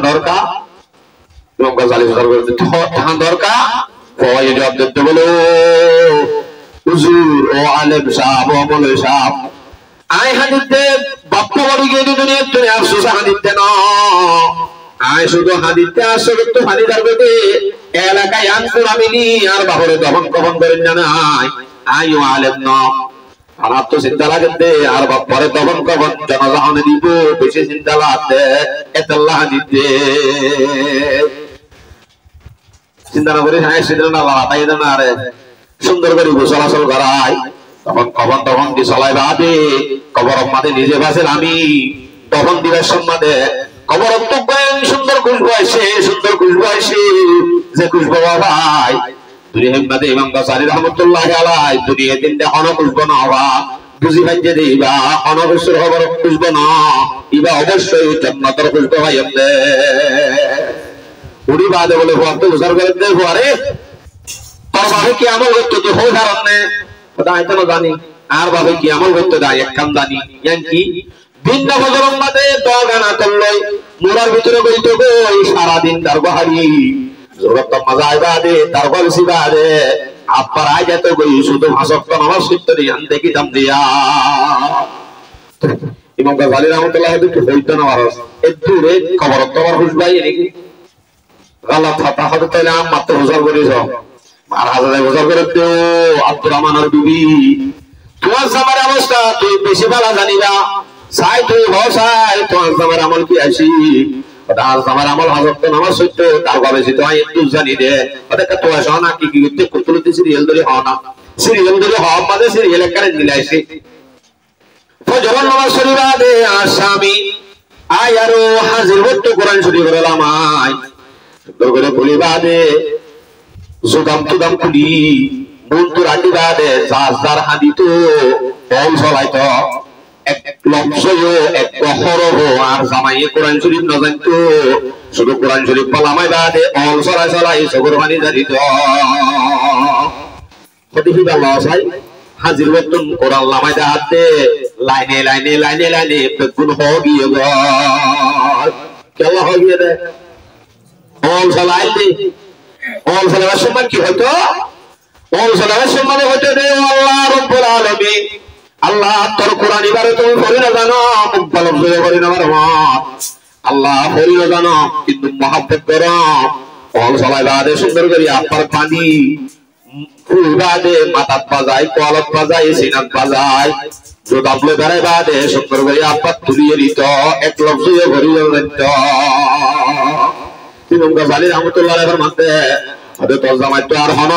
দরকার দরকার জবাব দিতে বলো হুজুর ও আলেম সাহেব ও মৌলভী সাহেব আয় হাদিতে বাপ্পা বাড়ি গিয়ে দুনিয়া তুমি আফসোস হাদিতে না আয় শুধু হাদিতে আসো তো হাদি ধরবে এলাকায় আনকুর আমিনি আর বাহরে দহন কখন করেন না নাই আয় ও আলেম না আমার তো চিন্তা লাগবে আর পরে তখন কখন জানাজা হনে দিব বেশি চিন্তা লাগবে এতাল্লাহ দিতে চিন্তা না করে হ্যাঁ সেদিন না তাই না আরে সুন্দর করে চলাচল করাই তখন কি চলাই বাদে কবর মাদে নিজে বাসের আমি তখন দিবের সম্মাদে কবর তো সুন্দর খুশবু আসে যে খুশবু ভাই দুনিয়াতে ইমাম গাসালি রাহমাতুল্লাহ আলাইহি দুনিয়া দিনটা অনকুশব না হওয়া বুঝি ভাইজে দিবা অনবশ্যর খবর খুশব না ইবা অবশ্যই জান্নাতের খুশব ভাই আমনে উড়ি বাদে বলে ভক্ত উসার করে দে আরে তোর বাবা কি আমল করতে তো হয় কারণে খোদাই তো জানি আর বাবা কি আমল করতে দেয় এক কাম জানি ইয়ান কি ভিন্ন হজরম বাদে দগানা করলই মুরার ভিতরে বইতো গো সারা দিন তার বহারি জগত মজায় বাদে তারপর সিবাদে আপার আয় যেত গই শুধু ভাষক্ত নামাজ শিখতে আনতে কি দাম দিয়া ইমাম গাজালি রাহমাতুল্লাহ কি হইতো না আর একটু রে খবর তোমার হুজবাই নাকি গালাত ফাতা হতে তাইলে আম মাত্র হুজুর করেছ আর হাজারে হুজুর করে তো আব্দুর রহমানের বিবি তোমার সামার অবস্থা তুই বেশি ভালো জানিবা সাই তুই হসাই তোমার সামার আমল কি আসি দাস আমার আমল হাজত নামাজ সত্য তার ভাবে সে তো একটু জানি দে ওটা তো শোনা কি কি করতে কুতুলতে সিরিয়াল ধরে হও না সিরিয়াল ধরে হওয়া মানে সিরিয়াল করে দিলাইছে ফজর নামাজ শরীফ আদে আসামি আয়ারো হাজির হতো কোরআন শরীফ বললাম আই সুন্দর করে বলি বাদে সুদাম তুদাম কুলি মন তো রাটি বাদে যার হাদিতো বল চলাইতো এক লক্ষ্য এক হরহ আর জামাইয়ে কোরআন শরীফ না জানতো শুধু কোরআন শরীফ পালামাই বাদে অল চলাই চলাই সগর পানি জানিত হতে কি আল্লাহ চাই হাজির বর্তন কোরআন লামাই হাতে লাইনে লাইনে লাইনে লাইনে বেগুন হগিয়ে কেলা হগিয়ে দে অল ফলাই দে অল ফলার সময় কি হতো অল ফলার সময় হতো দে আল্লাহ রব্বুল আলামিন আল্লাহ তোর কোরআন এবারে তুমি পড়ি না জানো মুখ বলব জয় করি না আমার আল্লাহ পড়ি না জানো কিন্তু মহব্বত করো অল ফলাই বাদে সুন্দর করি আপনার পানি ফুলবাদে মাথাত বাজায় কলত বাজায় সিনাত বাজায় জোদাবলে বেড়ায় বাদে সুন্দর করে আপাত তুলিয়ে দিত এক লক্ষ ভরি দিত ইমাম গাজালি রাহমাতুল্লাহ আলাইহির মতে ওদের তোর জামাই তো আর হন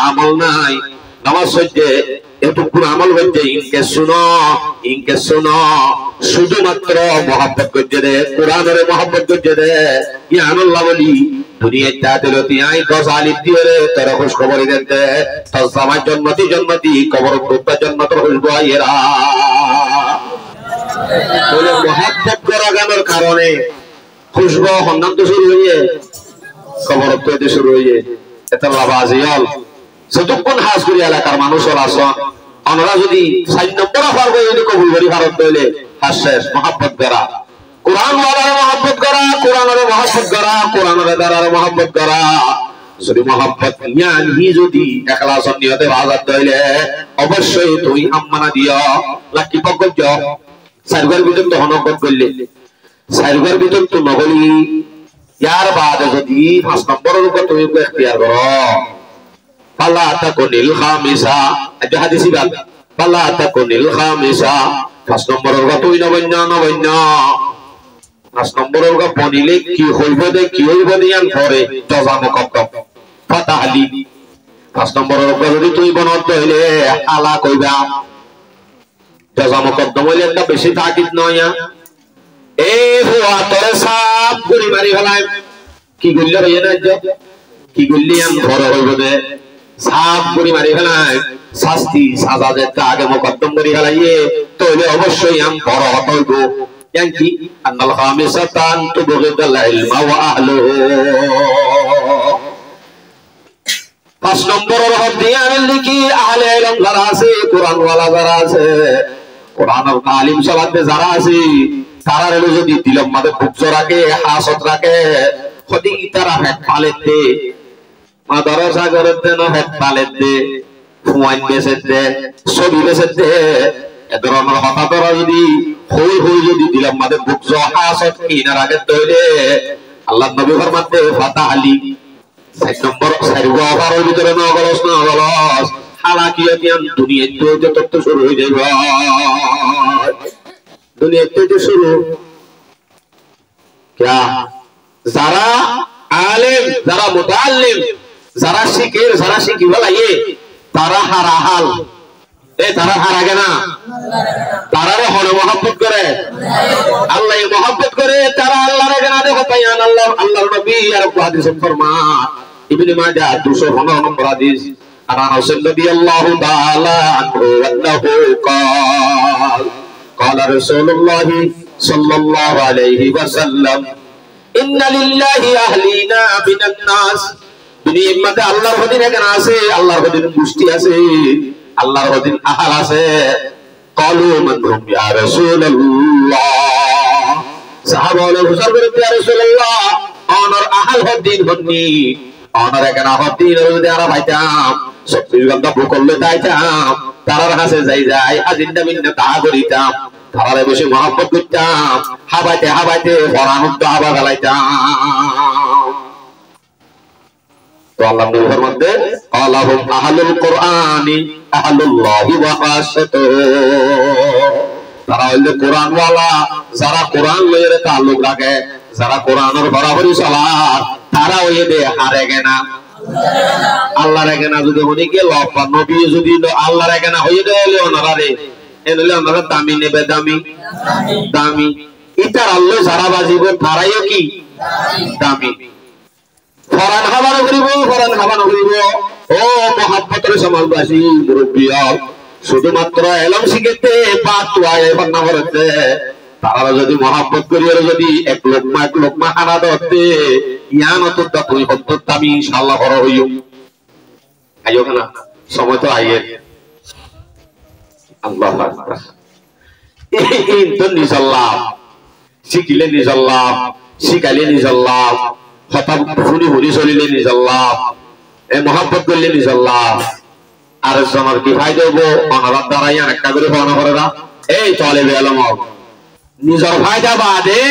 আমল নাই নামাজ সজ্জে এটুকু আমল হচ্ছে ইনকে শুনো শুধুমাত্র মহব্বত করছে রে কোরআনের মহব্বত করছে রে ইয়ানুল্লাহ বলি দুনিয়ায় তাদের তিয়াই 10 আলিফ দিয়ে রে তোর খুশ খবর দিতে তোর জামাই জন্মতি কবর খুবটা জন্নত হইব এরা বলে মহব্বত করা গানের কারণে খুশবু হন্নান তো শুরু হইয়ে কবর তো শুরু হইয়ে এটা লাভাজিয়াল যতক্ষণ হাজ করি এলাকার মানুষের আসন আমরা যদি 4 নম্বর পারবো যদি কবুল করি ভারত হইলে হাজ শেষ মহব্বত করা কোরআন ওয়ালার মহব্বত করা কোরআনের মহব্বত করা কোরআনের দ্বারার মহব্বত করা যদি মহব্বত নিয়ানি যদি ইখলাস নিয়তে আজাদ হইলে অবশ্যই তুই আম্মানা দিও লাকি পকজ সারগর ভিতর তো হনকত করলে সারগর ভিতর তো নগলি ইয়ার বাদে যদি 5 নম্বরের উপর তুমি ইখতিয়ার করো ফালা তাকুনিল খামিসা আজ হাদিসি বাদ ফালা তাকুনিল খামিসা 5 নম্বরের উপর তুই নবন্য 5 নম্বরের উপর বনিলে কি হইব নিয়ান পরে জজা মুকদ্দম ফাতাহলি 5 নম্বরের উপর যদি তুই বনত হইলে আলা কইবা জজা মুকদ্দম হইলে একটা বেশি তাকিদ নয় এ হুয়া তোরে সাপ গুলি মারি ফেলায় কি গুলি হইয়ে না কি গুলি আন বড় হইব দে সাপ গুলি মারি ফেলায় শাস্তি সাজা যেটা আগে মুকদ্দম করি ফেলাইয়ে তাহলে অবশ্যই আম বড় হইব কি আন্নাল খামিসাতান তুবগিদাল ইলমা ওয়া আহলুহু 5 নম্বরের হদ্দি আমি লিখি আহলে ইলম যারা আছে কোরআন ওয়ালা যারা আছে কোরআনের তালিম সালাতে যারা আছে তারা যদি দিলম মাঝে বুঝ রাখে হাসত রাখে হদি তারা হেড পালেতে মাদ্রাসা করতে না হেড পালেতে ফুয়ান বেসেতে ছবি বেসেতে এ ধরনের কথা করা যদি হই যদি দিলম মাঝে বুঝ হাসত কিনা রাখে তইলে আল্লাহ নবী ফরমাতে ফাতাহলি 4 নম্বর সাইরগো আবারের ভিতরে না গলস হালাকিয়াতিয়ান দুনিয়াতে যত শুরু হয়ে যাবে দুনিয়াতে তো শুরু क्या যারা আলেম যারা মুতাআল্লিম যারা শিখি বলা তারা হারাহাল তারা হারাগে না তারারে হনে মহব্বত করে আল্লাহ মহব্বত করে তারা আল্লাহর গানা দেখো তাই আল্লাহর নবী আর হাদিস ফরমান ইবনে মাজাহ 215 নম্বর হাদিস আনাস রাদিয়াল্লাহু তাআলা আনহু আন্নাহু قال رسول الله صلى الله عليه وسلم ان لله اهلين من الناس দুনিয়ার মধ্যে আল্লাহর অধীনে কেন আছে আল্লাহর অধীনে গোষ্ঠী আছে আল্লাহর অধীনে আহাল আছে قالوا من هم يا رسول الله সাহাবা বলে হুজুর বলে ইয়া রাসূলুল্লাহ অনর আহাল অধীন হননি অনর কেন অধীন যদি আমরা পাইতাম সত্যি গন্ধ করলে তাইতাম তারার কাছে যাই আজিন্দা মিন্না তা করিতাম তারারে বেশি মহব্বত করতাম হাবাইতে ফরানুদ্দ হাবা ফেলাইতাম তো আল্লাহ নবীর মধ্যে আল্লাহুম আহলুল কুরআনি আহলুল্লাহি ওয়া খাসাতুহু তারা হইলো কোরআন ওয়ালা যারা কোরআন লইরে তাল্লুক রাখে যারা কোরআনের বরাবরই সালাত তারা হইবে হারেগে না আল্লাহর এখানে যদি উনি গেল নবী যদি আল্লাহর এখানে হয়ে গেলে ওনারে এনলে ওনারা দামি নেবে দামি ইতার আল্লাহ যারা বাজিব তারাইও কি দামি ফরান খাবানো করিব ও মহব্বতের সমাজবাসী মুরব্বিয়া শুধুমাত্র এলম শিখেতে পাতুয়ায় বান্না করতে তারা যদি মহব্বত করিয়ে যদি এক লোকমা খানা ধরতে ইয়ান অত তুই হত্যা আমি ইনশাআল্লাহ বড় হইও আইও না সময় তো আইয়ে আল্লাহু আকবার। এই তো নিজের লাভ, শিখিলে নিজের লাভ, শিখাইলে নিজের লাভ, কথা শুনি শুনি চলিলে নিজের লাভ, মহাব্বত করলে নিজের লাভ। আর জনের কি ফায়দা হবো? অনারার দ্বারাই একটা করে পাওনা করে না। এই চলে বেলম নিজের ফায়দা বাদে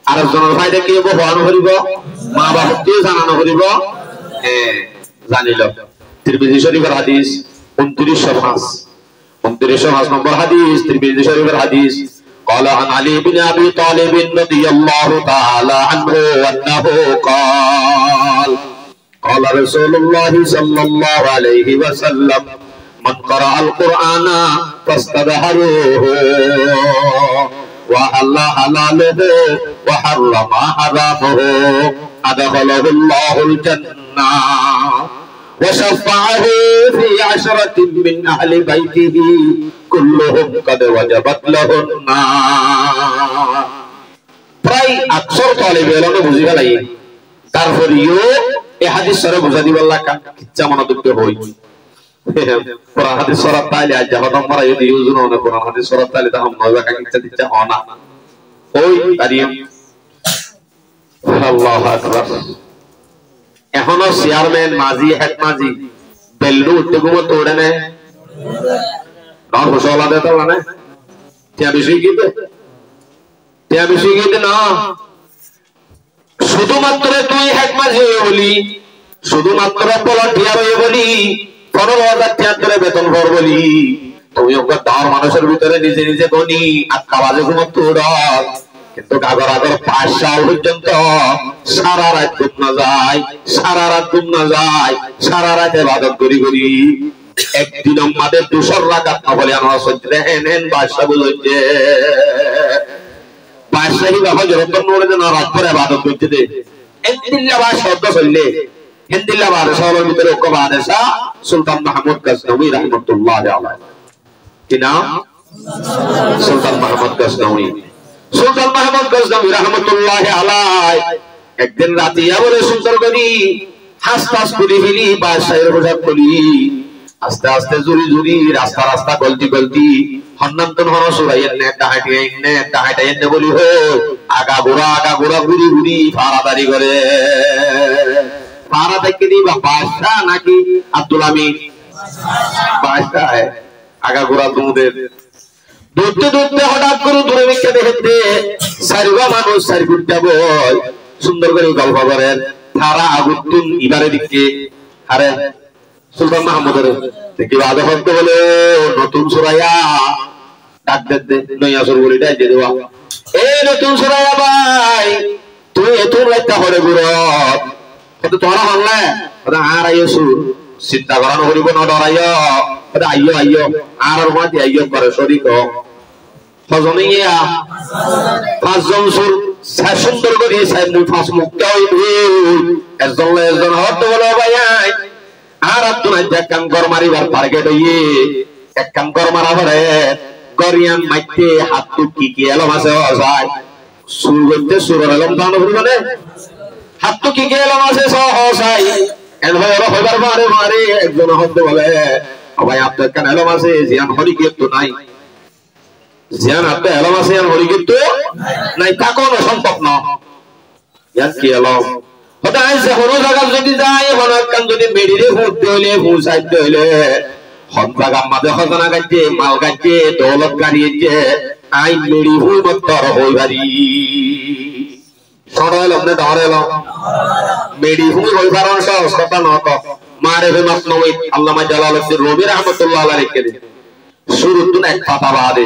আর জনের ফায়দা কি হবো? পাওয়ানো করিব, মা বাবাকেও জানানো করিব। জানিল তিরমিজি শরীফের হাদিস 2905 নম্বর হাদিস, তিরমিজি শরীফের হাদিস। قال عن علي بن ابي طالب رضي الله تعالى عنه انه قال قال رسول الله صلى الله عليه وسلم من قرأ القرآن فاستظهروه وحل حلاله وحرم حرامه أدخله الله الجنة وشفعه في 10 من أهل بيته كلهم قد وجبت له النار. প্রায় আকসর তালিবে ইলমে বুঝি ফেলাই, তারপরেও এই হাদিস সরে বুঝা দিবার লাগা কিচ্ছা মনোযোগ হই। কোরআন হাদিস সরাত তাইলে আজ যখন আমরা যদি ইউজ না কোরআন হাদিস সরাত তাইলে তা আমরা লাগা কিচ্ছা দিচ্ছা হনা ওই কারিম। আল্লাহু আকবার। এখনো চেয়ারম্যান মাঝি হেড মাঝি বেল্লু উঠতে ঘুমো তোড়ে নে না হোসলা দে তো মানে তিয়া বিষয় কি না শুধুমাত্র তুই হেড মাঝি হয়ে বলি, শুধুমাত্র ভলান্টিয়ার হয়ে বলি, 15,000 বেতন ভর বলি, তুমি ওকে দর মানুষের ভিতরে নিজে নিজে বনি 8টা বাজে ঘুমো তোড়, কিন্তু আগর 5 সাল পর্যন্ত সারা রাত ঘুম না যায়, সারা রাত ইবাদত করি একদিন আমাদের 200 রাকাত না বলে আমরা সজ্জে হেন বাদশা বুঝছে বাদশাহী বাবা যখন নড়ে না রাত করে ইবাদত করতে দে ইন্দিল্লাহ বা শব্দ চললে ইন্দিল্লাহ বাদশাহের ভিতরে ওকে বাদশা সুলতান মাহমুদ গজনবী রাহমাতুল্লাহ আলাইহি। কি নাম? সুলতান মাহমুদ গজনবী। সুলতান মাহমুদ গজনবী রাহমাতুল্লাহ আলাইহি একদিন রাতে বলে সুন্দর করি হাসপাস করে ফেলি বাদশাহের পোশাক করি, আস্তে আস্তে জুরি রাস্তা গলতি হন্নান্তন হন সুরাইয়ের নে ডাহাইটাইনে বলি হো আগা গোড়া ঘুরি ফারাদারি করে ফারা থেকে দিবা বাদশা নাকি আব্দুল আমিন? বাদশা আগা গোড়া তোমাদের দূরতে হঠাৎ করে দূরে রেখে দেখতে সারিবা মানুষ সারিগুট যাব সুন্দর করে গল্প করেন তারা আগুতুন ইবারে দিকে আরে সুলতান মাহমুদের দেখি বাদে হতে বলে নতুন সুরাইয়া ডাক দে নয়া সুর বলিটা দিয়ে দেওয়া এই নতুন সুরাইয়া ভাই তুই এত রাইতা হরে গুরত কত তোরা হল্লে ওটা আর আইও সুর চিন্তা করানো করিব না ডরাইও ওটা আইও আর মাঝে আইও করে শরীক হজমে ইয়া 5 জন সুর সুন্দর করে পাঁচ মুক্ত হইবে একজন হতে বলে ভাই আর আব্দুল এক কাম কর মারিবার টার্গেট হইয়ে এক কাম কর মারা পরে গরিয়ান মাইতে হাত কি এলম আছে যায় সুর করতে সুরের এলম দান মানে হাত কি এলম আছে সহসাই এন ভাই ওরা হইবার মারে একজন হতে বলে ভাই আপনার কেন এলম আছে জিয়ান হরি তো নাই, জিয়ান আপনার এলম আছে আর হরি তো নাই তা কোন সম্ভব না। ইয়ার কি এলম হতে আইছে কোন জায়গা যদি যায় হনকান যদি মেডিরে ফুটতে হইলে ফুসাইতে হইলে হনজাগা মাঝে খজানা গাইতে মাল গাইতে দৌলত গাড়িয়েছে আই মেডি ফুল মত্তর হইবারি সরল আপনি ধরেল মেডি ফুল হইবার সহজ কথা না তো মারে বে মাসনবী আল্লামা জালালউদ্দিন রুমি রাহমাতুল্লাহ আলাইহি লিখে দেন শুরুতুন এক পাতা বাদে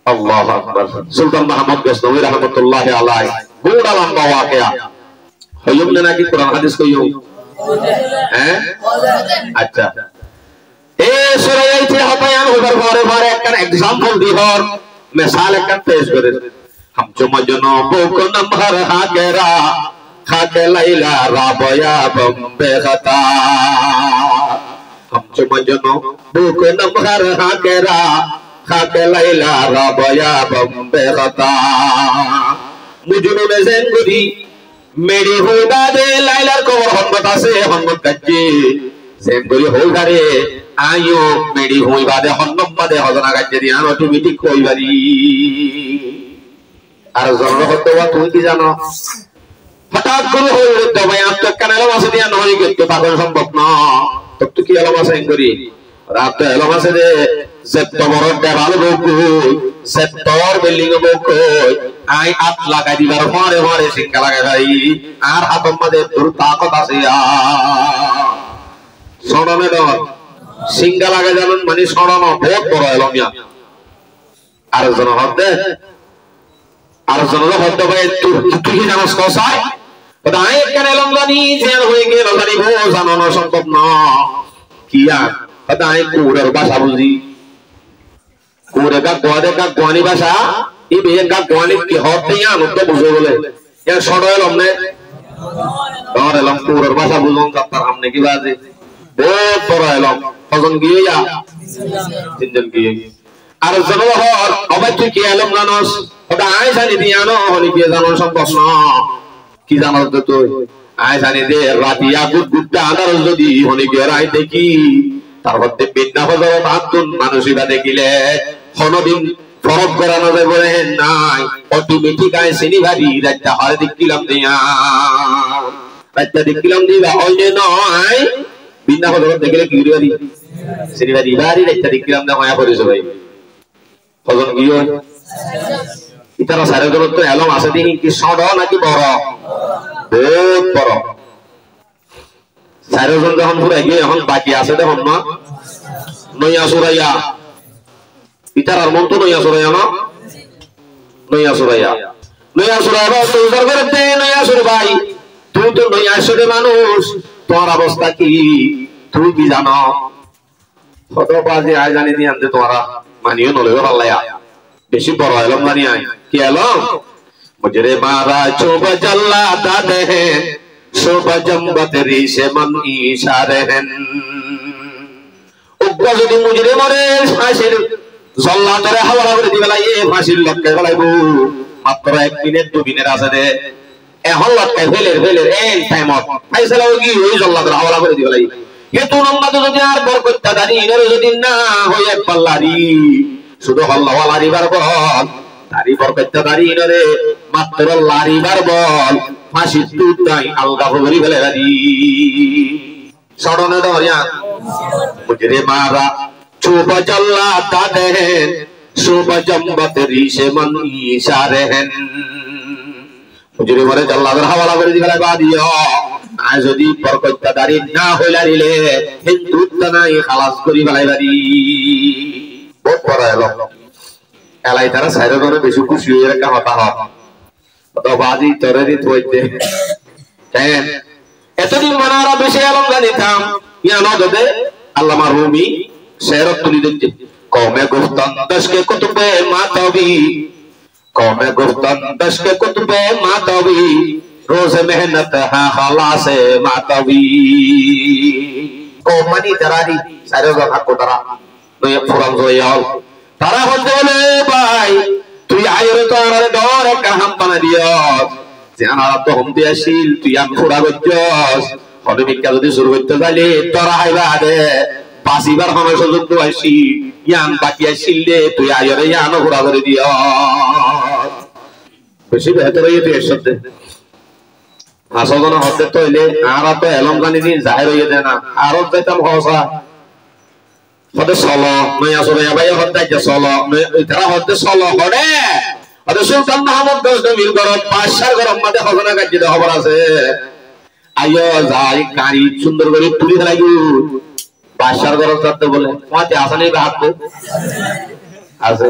আল্লাহু আকবার। সুলতান মাহমুদ গজনবী রাহমাতুল্লাহ আলাইহি বড় লম্বা ওয়াকিয়া হইম না নাকি কোরআন হাদিস কইও আচ্ছা এই সূরা আইতে হতায়ান হবার পরে একটা एग्जांपल দিহর মিসাল একটা পেশ করে हम जमजनो को नंबर हाकेरा खाके लैला राबया बम्बे खता हम जमजनो को नंबर हाकेरा खाके लैला राबया बम्बे खता मुजुनो में सेंगुरी मेरी होदा दे लाइलार को हम बतासे हम कच्चे सेंगुरी होदा रे আয়ো মেডি হই বাদে হন্নম বাদে হজনা গাজ্জে দিয়া অটোমেটিক কইবারি আর জন্ম হতে বা তুমি কি জানো হঠাৎ করে হয়ে উঠতে ভাই আর তো কানে এলো মাসে দিয়া নয় কিন্তু পাগল সম্ভব না তো তুই কি এলো মাসে করি রাত তো এলো মাসে দে সেপ্টেম্বর দেওয়াল বকুই সেপ্টেম্বর বিল্ডিং বকুই আই আট লাগাই দিবার হরে হরে সিঙ্গা লাগাই ভাই আর হাতম মাঝে তোর তাকত আছে সড়নে ডর সিঙ্গা লাগাই যাবেন মানে সড়ন বহুত বড় এলো মিয়া আর জন হতে আর জন হতে ভাই তুই কি জানোস কসাই কথা আই কেন এলাম জানি জেল হয়ে গেল জানি ভো জানানো সম্ভব না কি আর কথা আই কুড়ের ভাষা বুঝি কুড়ে কা গোয়ানি ভাষা এই বিয়ে কা গোয়ানি কি হতে আনো তো বুঝো বলে এ সড় এলাম নে ধর এলাম কুড়ের ভাষা বুঝুন তার সামনে কি বাজে বহুত বড় এলাম কজন গিয়ে যা তিনজন গিয়ে আর জনহর অবাই তুই কি এলাম জানোস কথা আই জানি দি আনো হলি কি জানো সম্ভব না কি জানোস তো তুই আই জানি দে রাতিয়া গুড্ডা আনার যদি হলি কি রাই দেখি তার মধ্যে বিদ্যা হজরত আব্দুল মানুষিরা দেখিলে হনদিন ফরক করানো যায় বলে নাই অটোমেটিক আই সিনি ভাবি রাতটা হরে দেখিলাম দিয়া রাতটা দেখিলাম দিবা অন্য নয় বিদ্যা হজরত দেখিলে কি করি সিনি ভাবি বাড়ি রাতটা দেখিলাম না মায়া পড়েছে ভাই কজন গিয়ে ইতারা সারে জগৎ তো এলম আছে দেখি কি সড় নাকি বড় বহুত বড় সারে জন যখন পুরো গিয়ে এখন বাকি আছে দেখুন না নইয়া সুরাইয়া ইতারার মন তো নইয়া সুরাইয়া না নইয়া সুরাইয়া তো উদ্ধার করে দে নইয়া সুর ভাই তুই তো নইয়া সুরে মানুষ তোমার অবস্থা কি তুই কি জানো কত বাজে আয় জানি দিয়ে আনতে তোমারা মানিও নলে পাল্লায়া বেশি বড় এলম জানি আয় কি এলম মুজরে মারা চোব জল্লা দাদে हैं शोभा जम्बत रीशे मन इशारे हैं उग्र যদি মুজরে মরে ফাঁসির জল্লা ধরে হাওয়া করে দিবেলা এ ফাঁসির লটকে ফেলাইবো মাত্র 1 মিনিট 2 মিনিট আছে দে এখন লটকে ফেলের এই টাইমত ফাইসালা কি ওই জল্লা ধরে হাওয়া করে দিবেলাই হেতু নম্বর যদি আর বরকত দানি এর যদি না হয় এক পাল্লারি শুধু আল্লাহ ওয়ালারি বারবল তারি বরকত দানি এর মাত্র লারি বারবল ফাঁসি তুই তাই আলগা ভরি ফেলে দাদি সড়নে দরিয়া মুজরে মারা চোবা জল্লা দাদে हैं शोभा जम्बत रीशे मन इशारे हैं মুজরে মরে জল্লাদের হাওলা করে দিবেলা বাদিও আজ যদি বরকত দারি না হইলারিলে হিন্দু তানাই খালাস করি ফেলাইবারি বহুত বড় এলো এলাই তারা সাইরে করে বেশি খুশি হয়ে রাখা হতা হয় তো বাজি তরেরি থইতে কেন এতদিন মানারা বেশি আলম জানিতাম ইয়া নদে আল্লামা রুমি শেরত তুলি দিতে কওমে গুফতান দশকে কুতুবে মাতাবি কওমে গুফতান দশকে কুতুবে মাতাবি रोज मेहनत है खलासे मातवी को मनी दरारी सारे जगह को दरा तो ये फुरम जो याल तारा होते ले भाई तू आयर तो अरे डोर का हम बना दिया जाना तो हम दिया शील तू यान फुरा बच्चोस होने में क्या तो शुरू होते जाले तोरा है बादे पासी बार हमें सुजुक तो ऐसी यान बाकी शील ले तू आयर यान फुरा कर दिया वैसे बेहतर है ये तो शब्द আসলনা হতে তো এলে আর তো এলম গানি দিন জাহির হয়ে যায় না আর যেতাম হসা হতে সলো নয় আসলে ভাই হতে যে সলো তারা হতে সলো হড়ে হতে সুলতান মাহমুদ গজনবীর গরম পাশার গরম মাঝে হজনা কাজ দিতে খবর আছে আইও যাই কারি সুন্দর করে তুলি ফেলাইগু পাশার গরম করতে বলে তোমাতে আসলে হাত আছে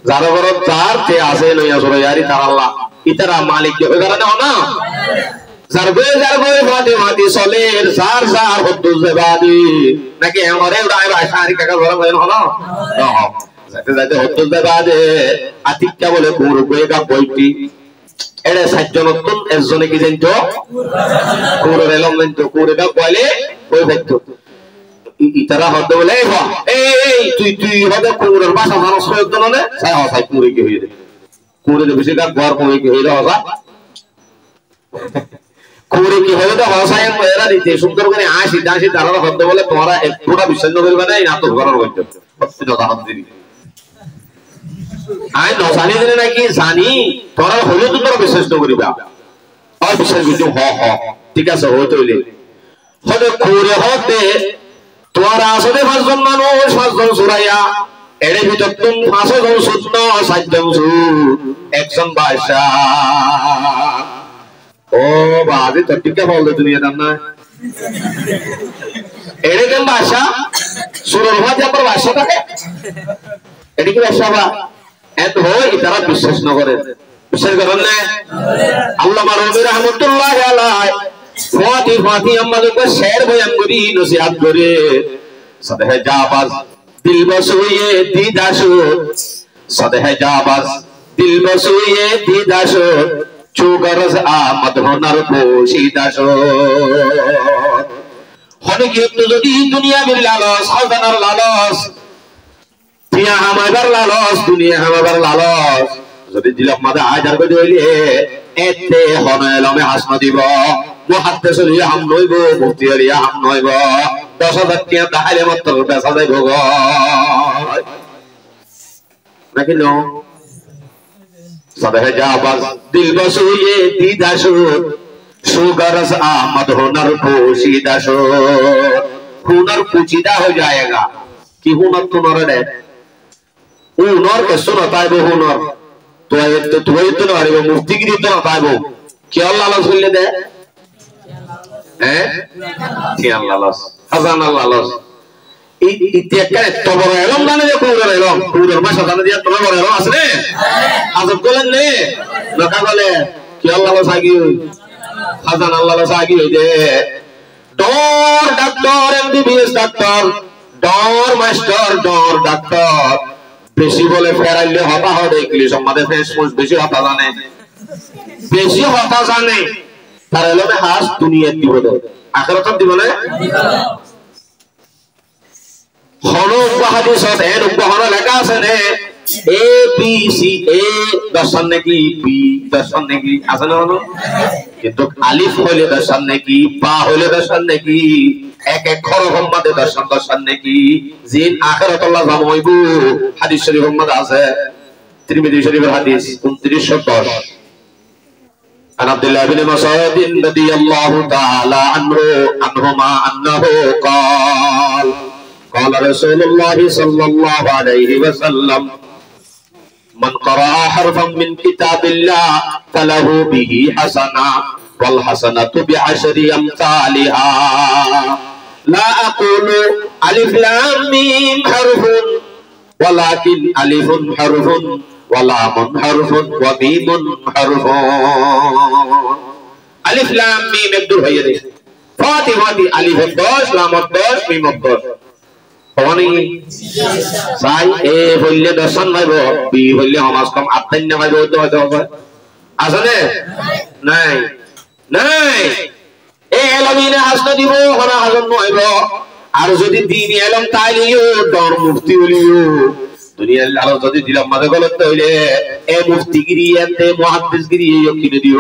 যারা গরম চার তে আছে নয় আসলে ইয়ারি তার আল্লাহ ইতারা মালিক কে কারণে না জারবে ফাতে মাটি সলের সার সার হদ্দু জবাদি নাকি আমারে উড়াই ভাষারি কাকা গরম হয় না যাতে যাতে হদ্দু জবাদে আতিক্কা বলে কুরু কইগা বইটি এড়ে সাজ্জনতুন একজনে কি জানতো কুরু এলম জানতো কুরুটা কইলে কই দেখতো ইতারা হদ্দু বলে এই তুই হদে কুরুর ভাষা জানো সয়দ না সাই হসাই কুরু কি হইরে কুরু বেশি কা ঘর কই কি হইরা হসা করে কি হবে তো হসায় মেয়েরা দিতে সুন্দর করে আসি দাসি তারা শব্দ বলে তোমরা একটুটা বিশ্বাস করবে না এই নাটক করার হইতে সত্যি কথা দিবি আই নসানি দিনে নাকি জানি তোরা হলো তো তোরা বিশ্বাস করিবা আর বিশ্বাস করতে ঠিক আছে হইতে হইলে হতে করে হতে তোরা আসলে 5 জন মানুষ 5 জন সুরাইয়া এর ভিতর তুম 5 জন সুন্ন 7 জন সুদ একজন বাদশা ও বাজে তো ঠিক বল দে দুনিয়া না এর কেন বাদশা সুরের ভাতে আবার বাদশা থাকে এটি কি বাদশা বা এত হয় তারা বিশ্বাস না করে বিশ্বাস করেন না আল্লামা রবি রহমাতুল্লাহি আলাইহি ফাতি আমাদেরকে শের বয়ান করি নসিহত করে সদহে জাবাজ দিল বসুয়ে দিদাশু সদহে জাবাজ দিল বসুয়ে দিদাশু চুগরজ আমদ হনার পোশিদাশু হনে কি একটু যদি দুনিয়া বিল লালস খাজানার লালস তিয়া আমাদের লালস দুনিয়া আমাদের লালস যদি দিলাম মাদা হাজার করে হইলে এতে হনলমে হাসনা দিব মুহাদ্দিস লিয়া হাম নইব মুফতি লিয়া হাম নইব 10,000 টাকা তাহলে মাত্র বেচা যাইব গো নাকি নো সদহে জাবাজ দিল বসুয়ে দিদাশু সুগরজ আমদ হুনর পোশিদাশু হুনর পুচিদা हो जाएगा कि हुनर तो नर है हुनर के सुनो ताइबो हुनर तो तो नरे मुफ्तीगिरी तो ना ताइबो क्या अल्लाह रसूल दे हैं क्या लालस हजान लालस इते करे तो बड़ एलम जाने दे कुरर भाषा जाने दिया तो बड़ एलम আছে রে আজব বলেন নে নকা বলে কি আল্লাহ সাগি হজান আল্লাহ সাগি দে ডর ডাক্তার এমবিবিএস ডাক্তার ডর মাস্টার ডর ডাক্তার বেশি বলে ফেরাইলে হতা হবে ইংলিশ আমাদের ফেসমুস বেশি হতা জানে তার এলমে হাস দুনিয়া দিব আখিরাত দিব না হলো হাদিসত এর উপহার লেখা আছে নে এ বি সি এ দর্শন নাকি বি দর্শন নাকি আছে না কিন্তু আলিফ হইলে দর্শন নাকি বা হইলে দর্শন নাকি এক এক খরফের মধ্যে দর্শন নাকি জিন আখিরাত আল্লাহ জাম হইব হাদিস শরীফের মধ্যে আছে তিরমিজি শরীফের হাদিস 2910 عن عبد الله بن مسعود رضي الله تعالى عنهما أنه قال قال رسول الله صلى الله عليه وسلم من قرأ حرفا من كتاب الله فله به حسنة والحسنة بعشر أمثالها لا أقول ألف لام ميم حرف ولكن ألف حرف ولام حرف وميم حرف ألف لام ميم একদূর হয়ে যায় ফাতিহা আলিফ 10 লাম 10 মিম 10 কোনি সাই এ হইলে দর্শন হইব বি হইলে সমাজ কম আত্মান্য হইব তো হবে আসলে নাই নাই এ এলমিনে হাসনা দিব হনা হাজন হইব আর যদি দিন এলম তাইলিও ডর মুফতি হলিও দুনিয়ার আলো যদি দিলাম মাঝে গলত হইলে এ মুফতিগিরি এতে মুহাদ্দিসগিরি কিনে দিব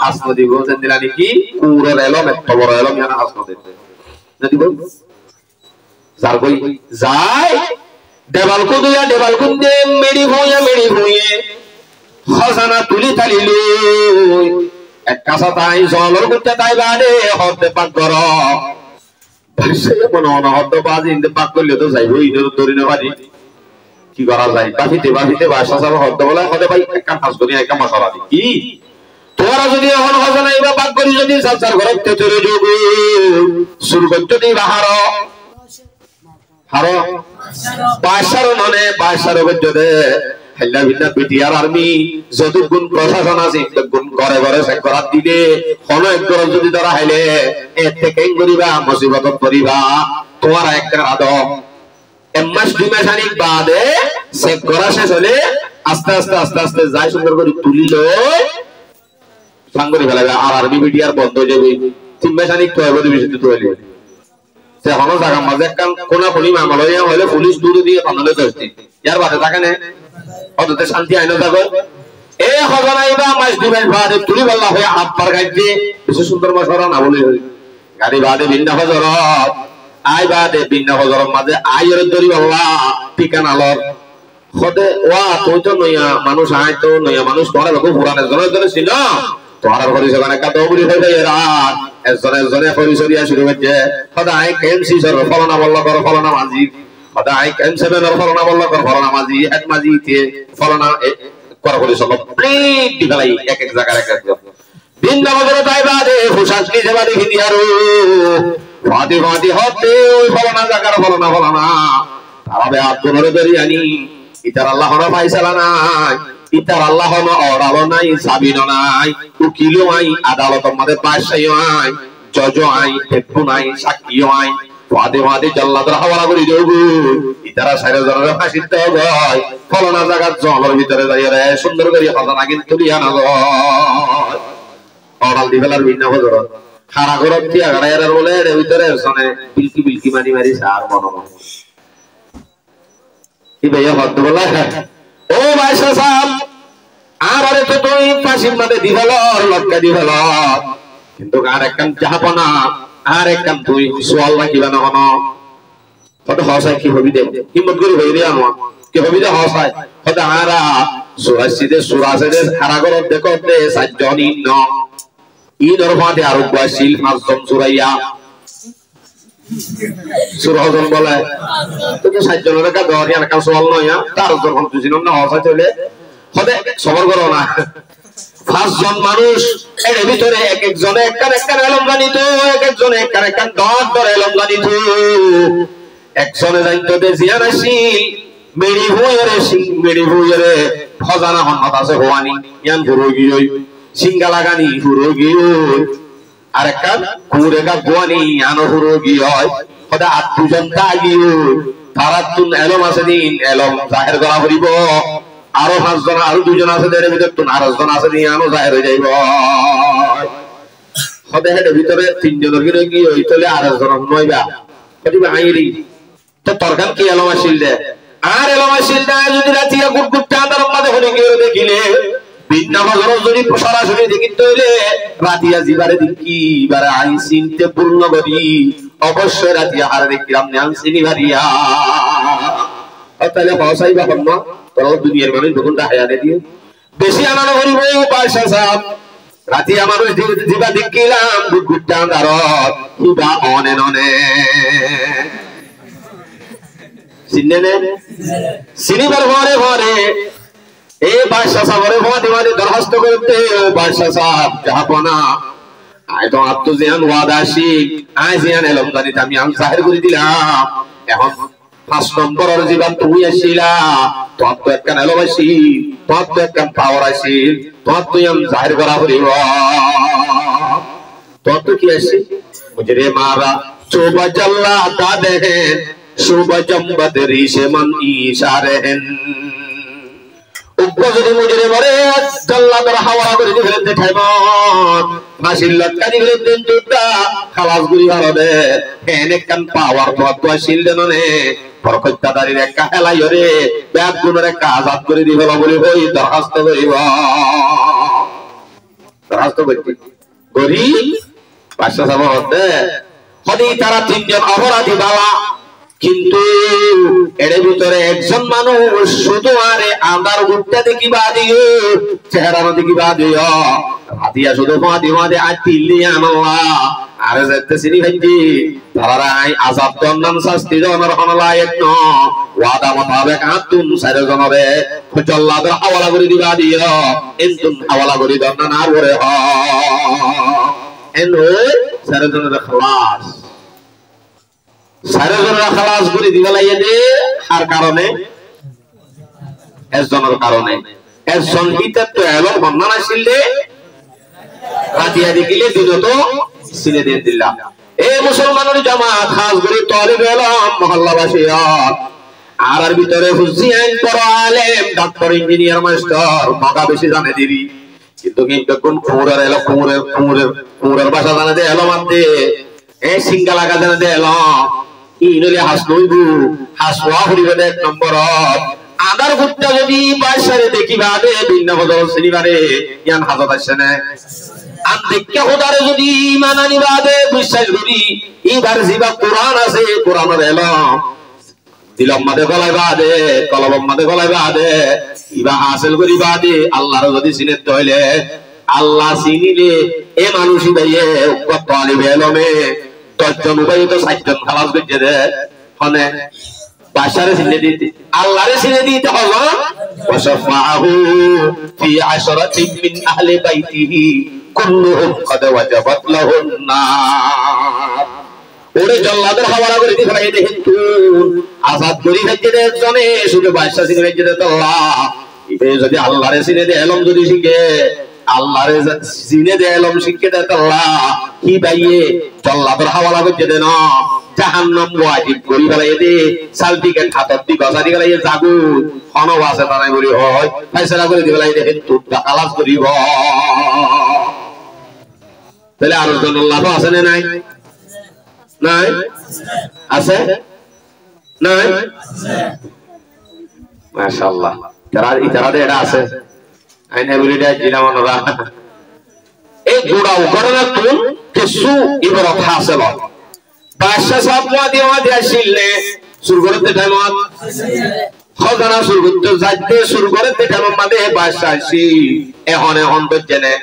হাসনা দিব জানিলা নাকি পুরো এলম এত বড় এলম জানা হাসনা দিতে না দিব যার কই যায় দেবাল কো দে মেরি ভুঁয়ে খজানা তুলি তালিলো এক কাঁচা তাই জলর করতে তাই বাদে হতে পাক কর ভাষে মনে মনে হতে বাজি ইন্দে পাক করলে তো যাইব ইনের দরিনে বাজি কি করা যায় বাফিতে ভাষা সব হতে বলে হতে ভাই এক কাজ করি এক মশলা দি কি তোরা যদি এখন খজানা ইবা পাক করি যদি সালসার ঘরতে চলে যোগ শুরু করতে দি বাহার হারো বাদশার ননে বাদশার বজদে হেল্লা বিল্লা বিটিআর আর্মি যতগুণ প্রশাসন আছে গুণ করে করে সে করা দিলে কোন এক করে যদি ধরা হইলে এর থেকে করিবা মুসিবত করিবা তোমার একটা আদম এমাস দুই মাস আনিক বাদে সে করা শেষ হলে আস্তে আস্তে যাই সুন্দর করে তুলিল সাঙ্গরি ফেলাবে আর আর্মি বিটিআর বন্ধ হয়ে যাবে 3 মাস আনিক তো হবে বিষয়টি তো হইলে সে হনো জায়গা মাঝে একটা কোনা কোনি মামলা হইলে পুলিশ দূরে দিয়ে কানলে দস্তি ইয়ার বাদে থাকে না অততে শান্তি আইন যাবে এ হজনাইবা মাস দিবেন বাদে তুলি বল্লা হয়ে আব্বার গাইতে বেশি সুন্দর মশরা না বলে গাড়ি বাদে ভিন্ন হজরত আই বাদে ভিন্ন হজরত মাঝে আয়ের দরি বল্লা ঠিকানালর খদে ওয়া তুই তো নয়া মানুষ আয় তো নয়া মানুষ তোরা লোক পুরানের জনের ছিল তোরা ঘরে সেখানে একটা দৌড়ি হয়ে যায় রাত একজনে পরিচয় শুরু হচ্ছে সদাই কেমসি সর ফলনা বল্লা কর ফলনা মাঝি সদাই কেমসের ফলনা বল্লা কর ফলনা মাঝি এক মাঝিতে ফলনা করা বলে সব প্লেট দিলাই এক এক জায়গায় এক এক দিন নামাজের তাইবাদে ফুসাসলি সেবা দেখি দিয়ারো ফাটি ফাটি হতে ওই ফলনা জায়গার ফলনা তারা বে আত্মনরে বেরিয়ানি ইতার আল্লাহ না ফাইসালা নাই ইতার আল্লাহ না অর্ডার নাই সাবিন নাই উকিল নাই আদালতের মধ্যে পাশাই নাই জজ নাই পেট্রো নাই সাক্ষী নাই ফাদে ফাদে জাল্লাদের হাওয়ালা করে দেব ইতারা সাইরে জনের ফাঁসিতে হয় ফলনা জায়গার জলের ভিতরে যাইরে সুন্দর করে খাজানা কিন্তু দিয়া না অর্ডার দিবেলার ভিন্ন হজর খারা ঘরত দিয়া গাড়াইয়ার বলে এর ভিতরে সনে বিলকি মারি সার মনম কি ভাইয়া হদ বলা ও ভাইসা সাহেব আমারে তো তুই ফাঁসির মধ্যে দিবেলর লটকা দিবেলর কিন্তু আর একখান জাহাপনা আর একখান তুই সোয়াল রাখিবা না কোন কত হসায় কি হবি দে হিম্মত করে হইরে আনো কি হবি দে হসায় কত আরা সুরাসিদে সুরাসিদে হারাগর দেখো দে সাজ্জন ইনর ফাদে আরোগ্যশীল মাসদম সুরাইয়া সুরহজন বলে তুমি সাজ্জনের কা দরিয়ান কা সোয়াল নয়া তার যখন তুই না হসায় চলে কত সবর করো না পাঁচজন মানুষ এর ভিতরে এক একজনে একটা এলম জানিত এক একজনে একটা দর এলম জানিত একজনে জানিত দে জিয়ারাসি মেড়ি ভুইরে খজানা হন্নত আছে হওয়ানি ইয়ান হুরগিয়ই সিঙ্গা লাগানি হুরগিয়ই আর একটা কুরেগা গোয়ানি ইয়ান হুরগিয়ই কদা আত্মজন তাগিও তারাতুন এলম আছে দিন এলম জাহের করা করিব আরো পাঁচজন আরো দুজন আছে এর ভিতর তো আরেকজন আছে নিয়ে আনো জাহের হয়ে যাইব সদাহের ভিতরে তিনজনের কিনে কি হইতলে আরেকজন নইবা কদিবা আইরি তো তরকার কি এলম আসিল দে আর এলম আসিল দে যদি রাতিয়া গুট চাঁদার মধ্যে হলে কি দেখিলে বিনা হজর যদি সরাসরি দেখিতে হইলে রাতিয়া জিবারে দেখি এবারে আই চিনতে পূর্ণ করি অবশ্যই রাতিয়া হারে দেখিলাম নাম চিনি ভারিয়া তাহলে হসাইবা হন্ন তোরা দুনিয়ার মানুষ বহুনটা হায়াতে দিয়ে বেশি আনন্দ করিব পয়সা সাহেব রাতিয়া মানুষ জিবা দেখিলাম গুট চাঁদারত হিবা অনে চিনে চিনিবার ঘরে এ বাদশা সাহেবের ভোদে দরখাস্ত করতে বাদশা সাহেব জাহাপনা আয় তো আত্ম জিয়ান ওয়াদাশি আয় জিয়ান এলম জানিত আমি জাহির করে দিলাম এখন 5 নম্বরের জীবন তুমি আসিলা তোর তো একখান এলম আসি তোর তো একখান পাওয়ার আসি তোর তুই আমি জাহির করা করিব তোর তো কি আসি মুজরে মারা চোবা জাল্লা তা দেখেন শুবা জম্বদরি সে মন ইশারেন উপজরি মুজরে মরে জাল্লাদের হাওয়া করে দিবেন দেখাইব ফাঁসির লটকানি করে দেন দুটা খালাস গুলি হারবে এনে কান পাওয়ার তো আসিল দেননে বরকতদারির একটা হেলাই রে ব্যাগ গুণের একটা আজাদ করে দিবে বলে হই দরখাস্ত করিব দরখাস্ত করতে করি পাঁচটা সভা হতে হদি তারা তিনজন অপরাধী বাবা কিন্তু এর ভিতরে একজন মানুষ শুধু আরে আন্দার গুটটা দেখিবা দিও চেহারা দেখিবা দিও হাতিয়া শুধু মাদে আতিলি আনোয়া আরে যেতে সিনি ভাইজি তারাই আযাব দন্ডন শাস্তি জনের হনলায়ক ন ওয়াদা মোতাবেক আতুন সাইরে জনবে জল্লাদের হাওয়ালা করে দিবা দিও এনতুন হাওয়ালা করে দন্ড না পড়ে হ এনো সাইরে জনের খালাস সাইরে জনের খালাস করে দিবা লাইয়ে দে আর কারণে একজনের কারণে একজন হিতে তো এলো বন্ধন আসিল দে রাতিয়া দেখিলে দিল তো সিনে দিয়ে দিলাম এ মুসলমানের জামাত খাস করে তলিব এলাম মহল্লাবাসী আর ভিতরে হুজি আইন পড়ো আলেম ডাক্তার ইঞ্জিনিয়ার মাস্টার মগা বেশি জানে দিবি কিন্তু কোন কুমুরের এলো কুমুরের ভাষা জানে দে এলো মানতে এ সিঙ্গা লাগা জানে দে এলো ইনলে হাস নইবু হাসওয়া হরিবে এক নম্বর আদার গুট্টা যদি বাসারে দেখিবা দে ভিন্ন বদল শ্রীবারে ইয়ান হাজত আসে না আর দেখে খোদারে যদি ঈমান আনিবা দে বিশ্বাস করি এবার জিবা কোরআন আছে কোরআনের এলম দিলম মাদে গলাইবা দে কলবম মাদে গলাইবা দে ইবা হাসিল করিবা দে আল্লাহর যদি চিনতে হইলে আল্লাহ চিনিলে এ মানুষই ভাইয়ে কত আলিবে এলমে 10 জন ভাই তো 60 জন খালাস করছে দে হনে বাশারে চিনে দিতে আল্লাহরে চিনে দিতে হবে ওয়াশফাহু ফি আশরাতিন মিন আহলি বাইতিহি কুল্লুহুম কদ ওয়াজাবাত লাহুন নার ওরে জল্লাদের হাওয়ালা করে দিতে ভাই দেখেন তুই আজাদ করি ফেলতে দে জনে শুধু বাদশা চিনে ফেলতে দে তো আল্লাহ ইবে যদি আল্লাহরে চিনে দে এলম যদি শিখে আল্লাহরে চিনে দে এলম শিখে দে তো আল্লাহ কি ভাইয়ে জল্লাদের হাওয়ালা করতে দে না জাহান্নাম ওয়াজিব করি ফেলাই দে সালটিকেট হাতত দি গসারি ফেলাই জাগু হনও আছে তারাই বলি হয় ফয়সালা করে দি ফেলাই দেখেন তুই খালাস করিব তাহলে আর জন আল্লাহ আছে না নাই নাই আছে নাই মাশাআল্লাহ তারা এটা আছে আইনে বলি দে জিনামনরা এই গোড়াও ঘটনা কোন কিছু ইবরত হাসিল বাদশা সাহেব ওয়াদি আসিলে শুরু করতে টাইমত খজানা শুরু করতে যাইতে শুরু করতে টাইম মানে বাদশা আসি এখন তো জেনে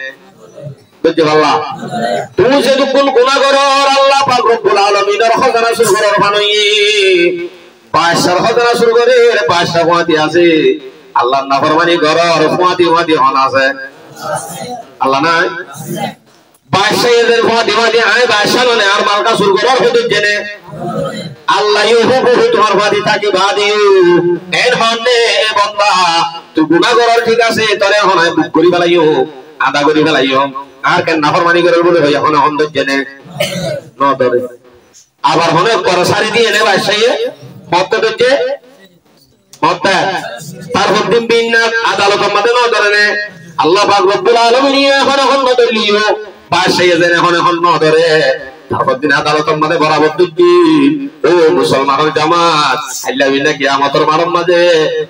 বুঝতে পারলা তুমি যদি কোন গুনাহ করো আল্লাহ পাক রব্বুল আলামিনের খজানা শুরু করার বানই বাদশার খজানা শুরু করে বাদশা ওয়াদি আছে আল্লাহর নাফরমানি করো আর ওয়াদি হন আছে আল্লাহ নাই বাদশা এদের ওয়াদি আয় বাদশা ননে আর মালকা শুরু করার হুদুদ জেনে আল্লাহ ইউহু তোমার ওয়াদি তাকে বাদিও এর হনে এ বান্দা তুই গুনাহ করার ঠিক আছে তোরে হনায় বুক করি ফেলাইও আদা করি ফেলাইও আর কেন নাফরমানি করে বলে ভাই এখন হন্দর জেনে ন ধরে আবার হনে করসারি দিয়ে নে বাদশায়ে মত দতে মত তারপর দিন বিন আদালত মধ্যে ন ধরে নে আল্লাহ পাক রব্বুল আলামিন এখন হন্দর লিও বাদশায়ে জেনে এখন ন ধরে তারপর দিন আদালত মধ্যে বরাবর দিন ও মুসলমানের জামাত আল্লাহ বিনা কিয়ামতের মারম মাঝে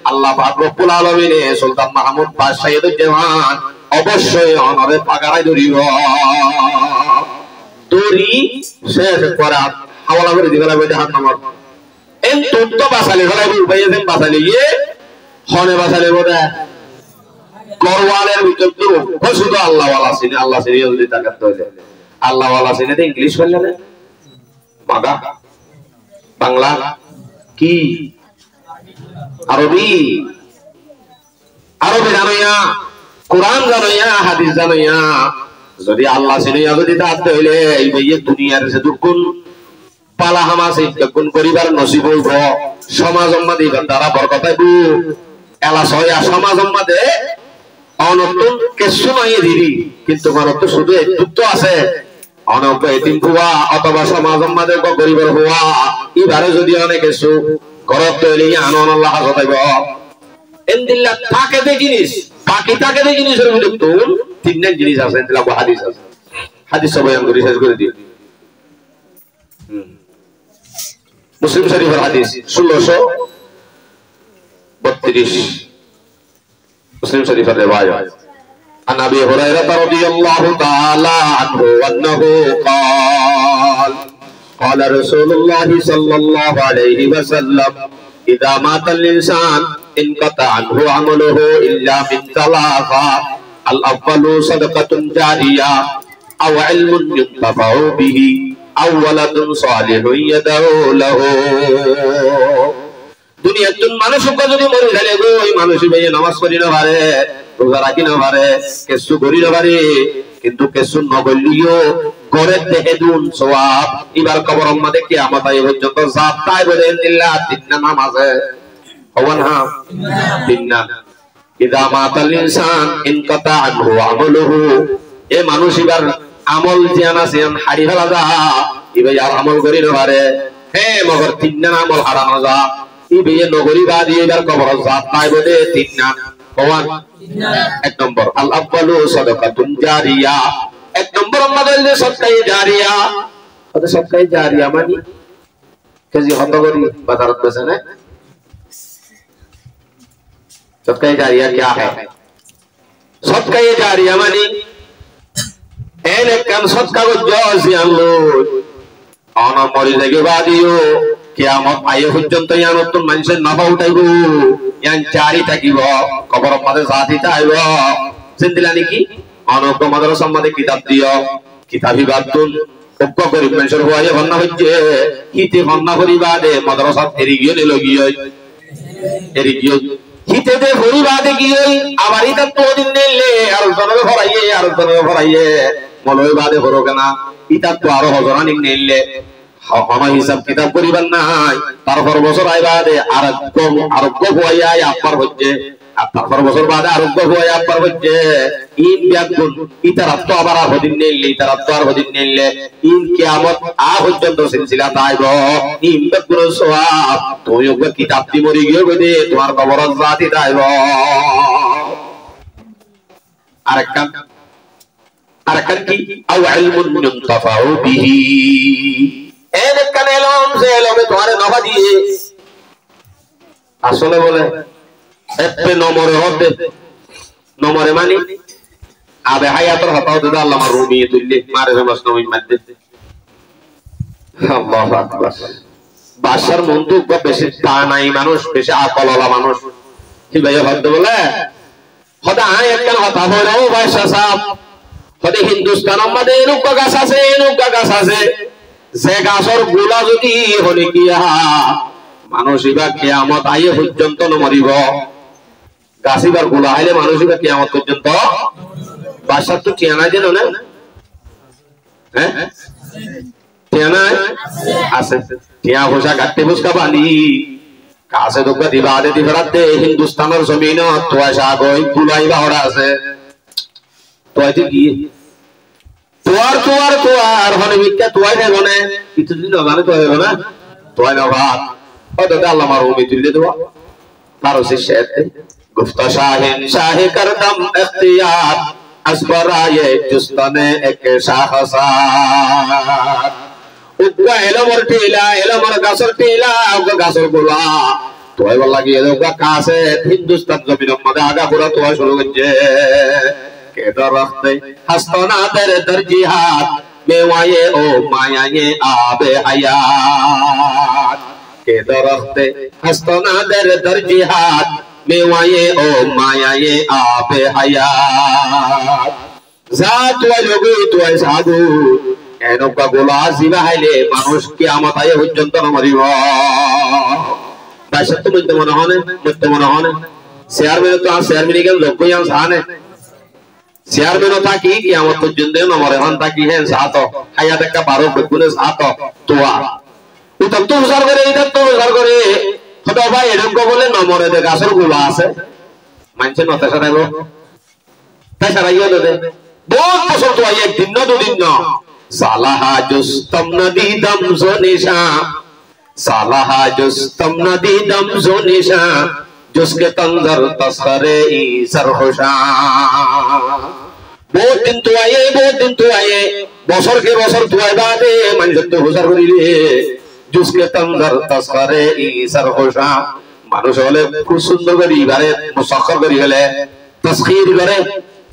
আল্লাহ পাক রব্বুল আলামিন সুলতান মাহমুদ বাদশায়ের জামান অবশ্যই অনরে পাগারাই ধরিব দড়ি শেষ করা হাওলা করে দিবেলা বইতে হাত নামার এন তুত বাসালে ফলাই উপায়ে দেন বাসালে গিয়ে হনে বাসালে বদা করওয়ালের ভিতর তো শুধু আল্লাহ ওয়ালা সিনে আল্লাহ সিনে যদি তাকাত হইলে আল্লাহ ওয়ালা সিনে তো ইংলিশ বললে না মাগা বাংলা কি আরবি জানোয়া কোরআন জানোয়া হাদিস জানোয়া যদি আল্লাহ চিনিয়া যদি তাতে হইলে এই ভাইয়ে দুনিয়ার যে দুগুণ পালা হামাসে গুণ করিবার নসিব হইব সমাজ উম্মাদি দ্বারা বরকত হইব এলা সয়া সমাজ উম্মাদে অনতুন কিছু নাই দিবি কিন্তু মানত শুধু একটু আছে অনক এতিম হওয়া অথবা সমাজ উম্মাদে গরিবের হওয়া এবারে যদি অনেক কিছু ঘরত তৈরি আনন আল্লাহ হাজত হইব এন্দিল্লাহ থাকে যে জিনিস বাকি থাকে যে জিনিসের মধ্যে তুন তিনটা জিনিস আছে এন্দিল্লাহ হাদিস আছে হাদিস বয়ান করে শেষ করে দিই মুসলিম শরীফের হাদিস 1632 মুসলিম শরীফের রিওয়ায়াত عن ابي هريره رضي الله تعالى عنه انه قال قال رسول الله صلى الله عليه وسلم اذا مات الانسان انقطع عنه عمله الا من ثلاثه الاول صدقه جاريه او علم ينتفع به او ولد صالح يدعو له দুনিয়ার কোন মানুষ যদি মরে গেলে গো ওই মানুষই ভাই নামাজ পড়ি না পারে রোজা রাখি না পারে কিছু করি না পারে কিন্তু কিছু নগলিও করে দেহে দুন সওয়াব এবার কবর মধ্যে কিয়ামত আই পর্যন্ত জাত তাই বলে আল্লাহ তিনটা নামাজে হওয়ান হ্যাঁ তিনটা ইদা মাতাল ইনসান ইনকাতা আনহু আমলুহু এ মানুষ এবার আমল জিয়ান আছে হারি ফেলা যা এবার আর আমল করি না পারে হ্যাঁ মগর তিনটা আমল হারানো যা ইবে নগরী বাদি এবার কবর জাত তাই বলে তিনটা হওয়ান এক নম্বর আল আফদালু সাদাকাতুন জারিয়া এক নম্বর আমাদের যে সদকায়ে জারিয়া ওটা সদকায়ে জারিয়া মানে কেজি হত করি বাজারত বেচে না सदका जारिया क्या है? सदका जारिया मानी एने कन सदका को जोसियान लो आना मरी जाके बादियो कियामत आये हुज्जन तो यान उत्तम मनुष्य नफा उठाइबो यान चारी থাকিবো কবর মধ্যে সাথী থাইবো সিন্দিলানি কি অনক মাদ্রাসা মধ্যে কিতাব দিও কিতাবি বাদুন পক্ক করি মানুষের হয়ে ভান্না হচ্ছে হিতে ভান্না করি বাদে মাদ্রাসা এরি গিয়ে নিল গিয়ে এরি গিয়ে হিতে দে ভরি বাদে গিয়ে আবার ইতা তো দিন নিলে আর জনবে ভরাইয়ে মলয় বাদে হলো কেনা ইতা তো আরো হজরা নিলে হমা হিসাব কিতাব করিবার নাই তারপর বছর আইবাদে আরোগ্য হইয়া আপনার হচ্ছে আর তারপর বছর বাদে আরোগ্য হইয়া আপনার হচ্ছে ইন ব্যাগুন ইতারাত তো আবার হদিন নিলে ইতারাত তো আর হদিন নিলে ইন কিয়ামত পর্যন্ত সিলসিলা তাইব ইন ব্যাগুন সওয়াব তুমি ওকে কিতাব দি মরি গিয়ে গদে তোমার কবর জাতি তাইব আরেকটা কি আও ইলমুন মুনতাফাউ বিহি এনে কানেলম সে লবে তোমারে নফা দিয়ে আসলে বলে এতে নম্বরে হতে নম্বরে মানে আবে হায়াতর হতাও দে আল্লাহ রুমি তুললে মারে সমস নমিন মধ্যে আল্লাহু আকবার বাসার মন্তু বেশি তা নাই মানুষ বেশি আকলওয়ালা মানুষ কি ভাই হতে বলে হদা আয় একখান হতা হইলো বাসা সাহেব হদে হিন্দুস্তান আমাদের এনুকা গাছ আছে যে গাছর গোলা যদি হলে গিয়া মানুষ ইবা কিয়ামত আইয়ে পর্যন্ত মরিব গাছিবার গোলা আইলে মানুষ ইবা কিয়ামত পর্যন্ত বাসার তো টিয়ানা যেন না হ্যাঁ টিয়ানা আছে টিয়া হোসা গাট্টে বুসকা বালি কাছে দুঃখ দিবা আদে দিবাতে হিন্দুস্তানের জমিন তোয়াশা গই গুলাইবা হড়া আছে তোয়াইতে কি তোয়ার হনে মিথ্যা তোয়াই দেব না কিছুদিন মানে তো হইব না তোয়াই না ভাত হয়তো আল্লাহ মার উমি তুলে দেব তার শেষ গুফতা শাহে করদম ইখতিয়ার আসবরায়ে জুস্তানে এক শাহসার উগা এলমর টিলা এলমর গাছর টিলা উগা গাছর গোলা তোয়াই বল লাগিয়ে উগা কাছে হিন্দুস্তান জমিনের মধ্যে আগা পুরা তোয়াই শুরু করছে के दरख्त हस्तना दर दर्जिहात मेवाए ओ मायाए आबे हयात के दरख्त हस्तना दर दर्जिहात मेवाए ओ मायाए आबे हयात जात वालोगु तो साधु एनोका गोला जिबा हाइले মানুষ কিয়ামত আয়ে পর্যন্ত মরিব বাসত্ব মধ্যে মনে হনে চেয়ারম্যান তো চেয়ারম্যান কেন লোক কই আম সানে চেয়ারম্যান থাকি কিয়ামত পর্যন্ত নম্বরে হন থাকি হেন সাত হায়াত একটা 12 গুণে 7 তোয়া এটা তো উজার করে খোদা ভাই এরকম বলে নম্বরে দে গাছের গোলা আছে মানছে নতে সারাইব তাই সারাইও দে বহুত বছর তো এক দিন না দুদিন না সালাহা জুস্তম নদী দম জোনিশা সালাহা জুস্তম নদী দম জোনিশা जिसके तंजर तस्करे सरहोशा बहुत दिन तो आए बसर के बसर तो आए बादे মানুষ তো হুসার করিলে जिसके तंजर तस्करे सरहोशा মানুষ হলে খুব সুন্দর করে ইবারে মুসাখর করি গেলে তসখির করে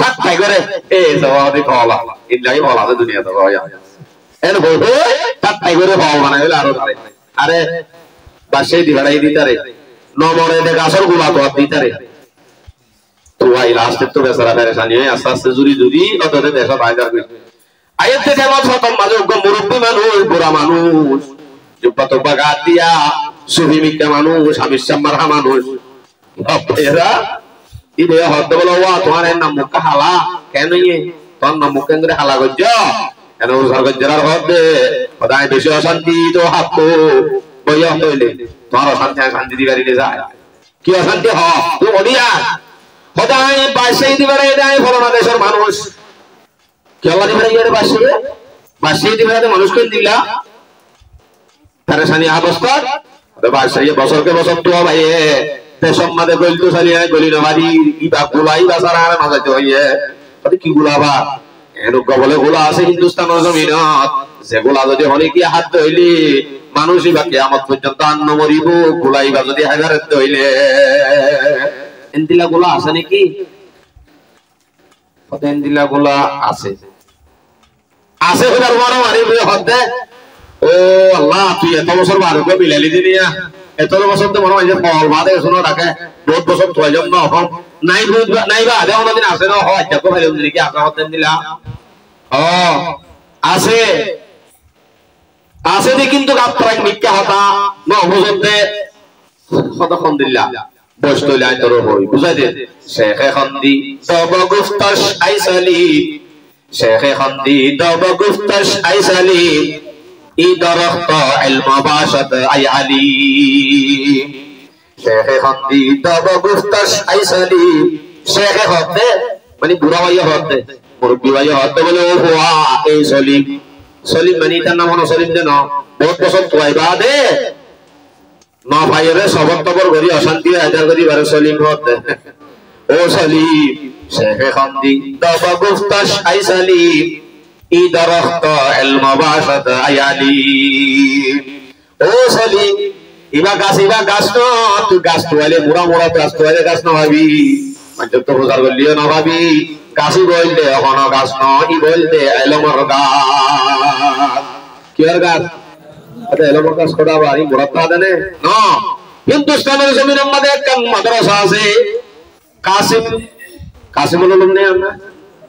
ঠাট্টা করে এ জবাবে কলা ইল্লাহি বলা দুনিয়া তো হয় এর বলতে ঠাট্টা করে ভাও বানাই হলে আরে বাসে দিবাড়াই দিতারে নম্বরে দে গাছর গোলা তো দিতারে তো আই লাস্টে তো বেচারা পেরেশানি হয় আস্তে আস্তে জুরি অততে দেশ বাইদার কই আয়াতে যেমন খতম মাঝে মুরব্বি মানুষ বুড়া মানুষ জুব্বা তো বাগা দিয়া সুফি মিক্কা মানুষ হামিশা মারহা মানুষ এরা ইবে হতে বলো ওয়া তোমার নাম মুখ হালা কেন ইয়ে তোর নাম মুখ কেন হালা গজ্জ কেন উজার গজ্জরার হতে খোদাই বেশি অশান্তি তো হাকো বইয়া হইলে তোমার শান্তি দিবারি যায় কি অশান্তি হ তুই ওডিয়া খোদাই বাসেই দিবারে যায় ফলনা দেশের মানুষ কেলা দিবারে ইয়ারে বাসেই দিবারে মানুষ কোন দিলা পরেশানি অবস্থা তো বাসেই বছরকে বছর তো ভাই দেশম মাদে গইল তো সারি গলি না বাড়ি ইবা গুলাই বাসারা না যাইতে হইয়ে আরে কি গুলাবা এরক বলে গোলা আছে হিন্দুস্তানের জমিনত যেগুলা যদি হলে কি হাত ধইলি মানুষই বা কিয়ামত পর্যন্ত আন্ন মরিব গোলাইবা যদি হাজার হইলে এন্দিলা গুলা আছে নাকি? এন্দিলা গুলা আছে আছে হইবার বড় মারি হতে। ও আল্লাহ, তুই এত বছর বারোকে বিলালি দিলি না, এত বছর তো মনে হয় যে ফল বাদে শোনো রাখে বহুত বছর থয়ে যাম না এখন নাই নাই বা আধা অনেকদিন আছে না হয় দেখো ভাই কি আপনার হতেন দিলা। ও আছে আছে দি কিন্তু আপনার মিথ্যা হতা না বুঝতে কতক্ষণ দিলা বসতইলে তোর বই বুঝাই দে। শেখে খন্দি তব গুফতাস আইসালি, শেখে খন্দি তব গুফতাস আইসালি, ই দরখত ইলম বাশত আই আলী। শেখে খন্দি তব গুফতাস আইসালি, শেখে হতে মানে বুড়া ভাইয়া হতে মুরব্বী ভাইয়া হতে বলে ও হুয়া এই সলিম। সলিম মানে তার নাম হলো সলিম দেন বহুত বছর তোয়াইবা দে ন ভাইরে সবর তবর করি অশান্তি আদার করি বারে সলিম হতে ও সলিম। শেখে খন্দি তব গুফতাস আইসালি, ই দরখত ইলম বাশত আই আলী। ও সলিম ইবা গাছ ন তুই গাছ তোয়ালে মুড়া মুড়া গাছ তোয়ালে গাছ না ভাবি মানে তো প্রচার করলিও না ভাবি গাছই বলতে এখন গাছ ন ই বলতে এলমর গাছ। কি আর গাছ? আচ্ছা এলমর গাছ খোদা বাড়ি মুরাত্তা দেনে না। হিন্দুস্তানের জমিনের মধ্যে একটা মাদ্রাসা আছে কাসিমুল উলুম নেই আমরা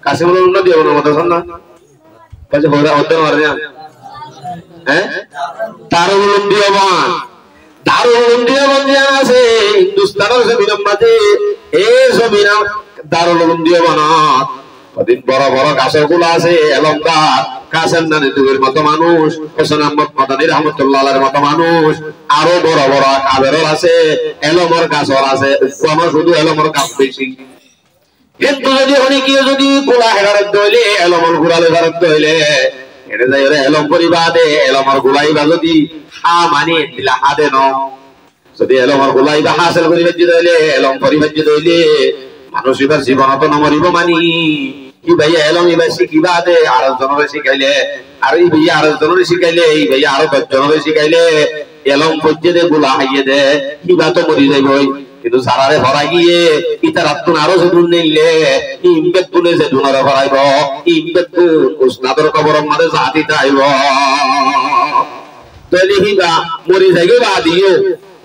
কাসিমুল উলুম না দিও না মাদ্রাসা না কাছে হতে পারে না। হ্যাঁ দারুল উলুম দিওবান, দারুল উলুম দিওবান জানা আছে হিন্দুস্তানের জমিনের মধ্যে এই জমিনা দারুল উলুম দিওবান কদিন বড় বড় গাছের গুলো আছে এলমদার কাসেম নানিদুরের মতো মানুষ, হোসেন আহমদ মাদানী রহমতুল্লাহ আলাইহির মতো মানুষ, আরো বড় বড় কাবেরর আছে এলমর গাছর আছে শুধু এলমর গাছ বেশি। কিন্তু যদি অনেকে যদি গোলা হেরারত দইলে এলমর গুড়ালে হেরারত দইলে এটা যাই ওরা এলম করিবা দে এলমর গুলাইবা যদি হা মানি দিলা হাদে ন যদি এলমর গুলাইবা হাসিল করিবা দইলে এলম করিবা দইলে মানুষ এবার জীবনত নমরিব মানি কি ভাইয়া এলম এবার শিখিবা দে আর জনরে শিখাইলে আর এই ভাইয়া আর জনরে শিখাইলে এই ভাইয়া আরো 10 জনরে শিখাইলে এলম পর্যে দে গুলা হাইয়ে দে কিবা তো মরি যাইবই। কিন্তু সারারে ভরা গিয়ে ইতার আত্মন আরো যেদুন নিলে ইমবেদ তুলে যে দুনারে ভরাইব ইমবেদ উস্তাদর কবরের মাঝে জাতি তাইব তলে হিবা মরি যাইবে বা দিও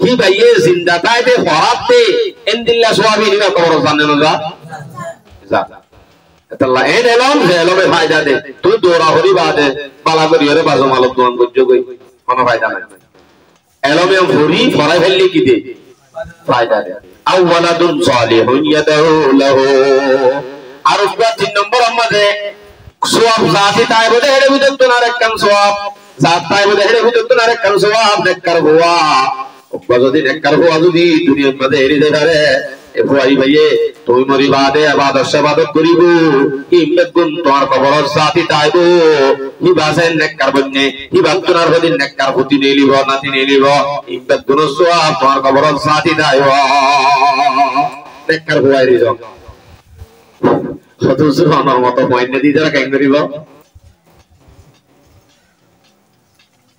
হি ভাইয়ে জিন্দা তাইতে ভরাতে এন্দিল্লা সোয়াবি নিবা কবর জানে না যা আল্লাহ এ এলম যে এলমে ফায়দা দে তুই দৌড়া হরি বাদে পালা করি রে বাজো মালক দোয়ান বুঝছো কই কোনো ফায়দা নাই। এলমে ভরি ফরাই ফেললি কি দে ফায়দা দে আও ওয়ালাদুন সালিহুন ইয়াদউ লাহু। আর 3 নম্বর আমাদের সওয়াব জাতি তাই বলে হেরে ভিতর তো না রাখকান সওয়াব জাত তাই বলে হেরে ভিতর তো না রাখকান সওয়াব নেককার হুয়া ওবা যদি নেককার হুয়া যদি দুনিয়ার মধ্যে হেরে যায় রে এ ভাই ভাইয়ে তুই মরি বাদে ইবাদত ইবাদত করিব ইমত গুণ তোমার কবর জাতি তাইবো হিবাসেন নেককার বন্নে হিবাত তোনার হদিন নেককার হতি নেলিব নাতি নেলিব ইমত গুণ সওয়াব তোমার কবর জাতি তাইব নেককার হুয়াই রিজ কত সুবহানার মত পয়েন্ট দি যারা কেন করিব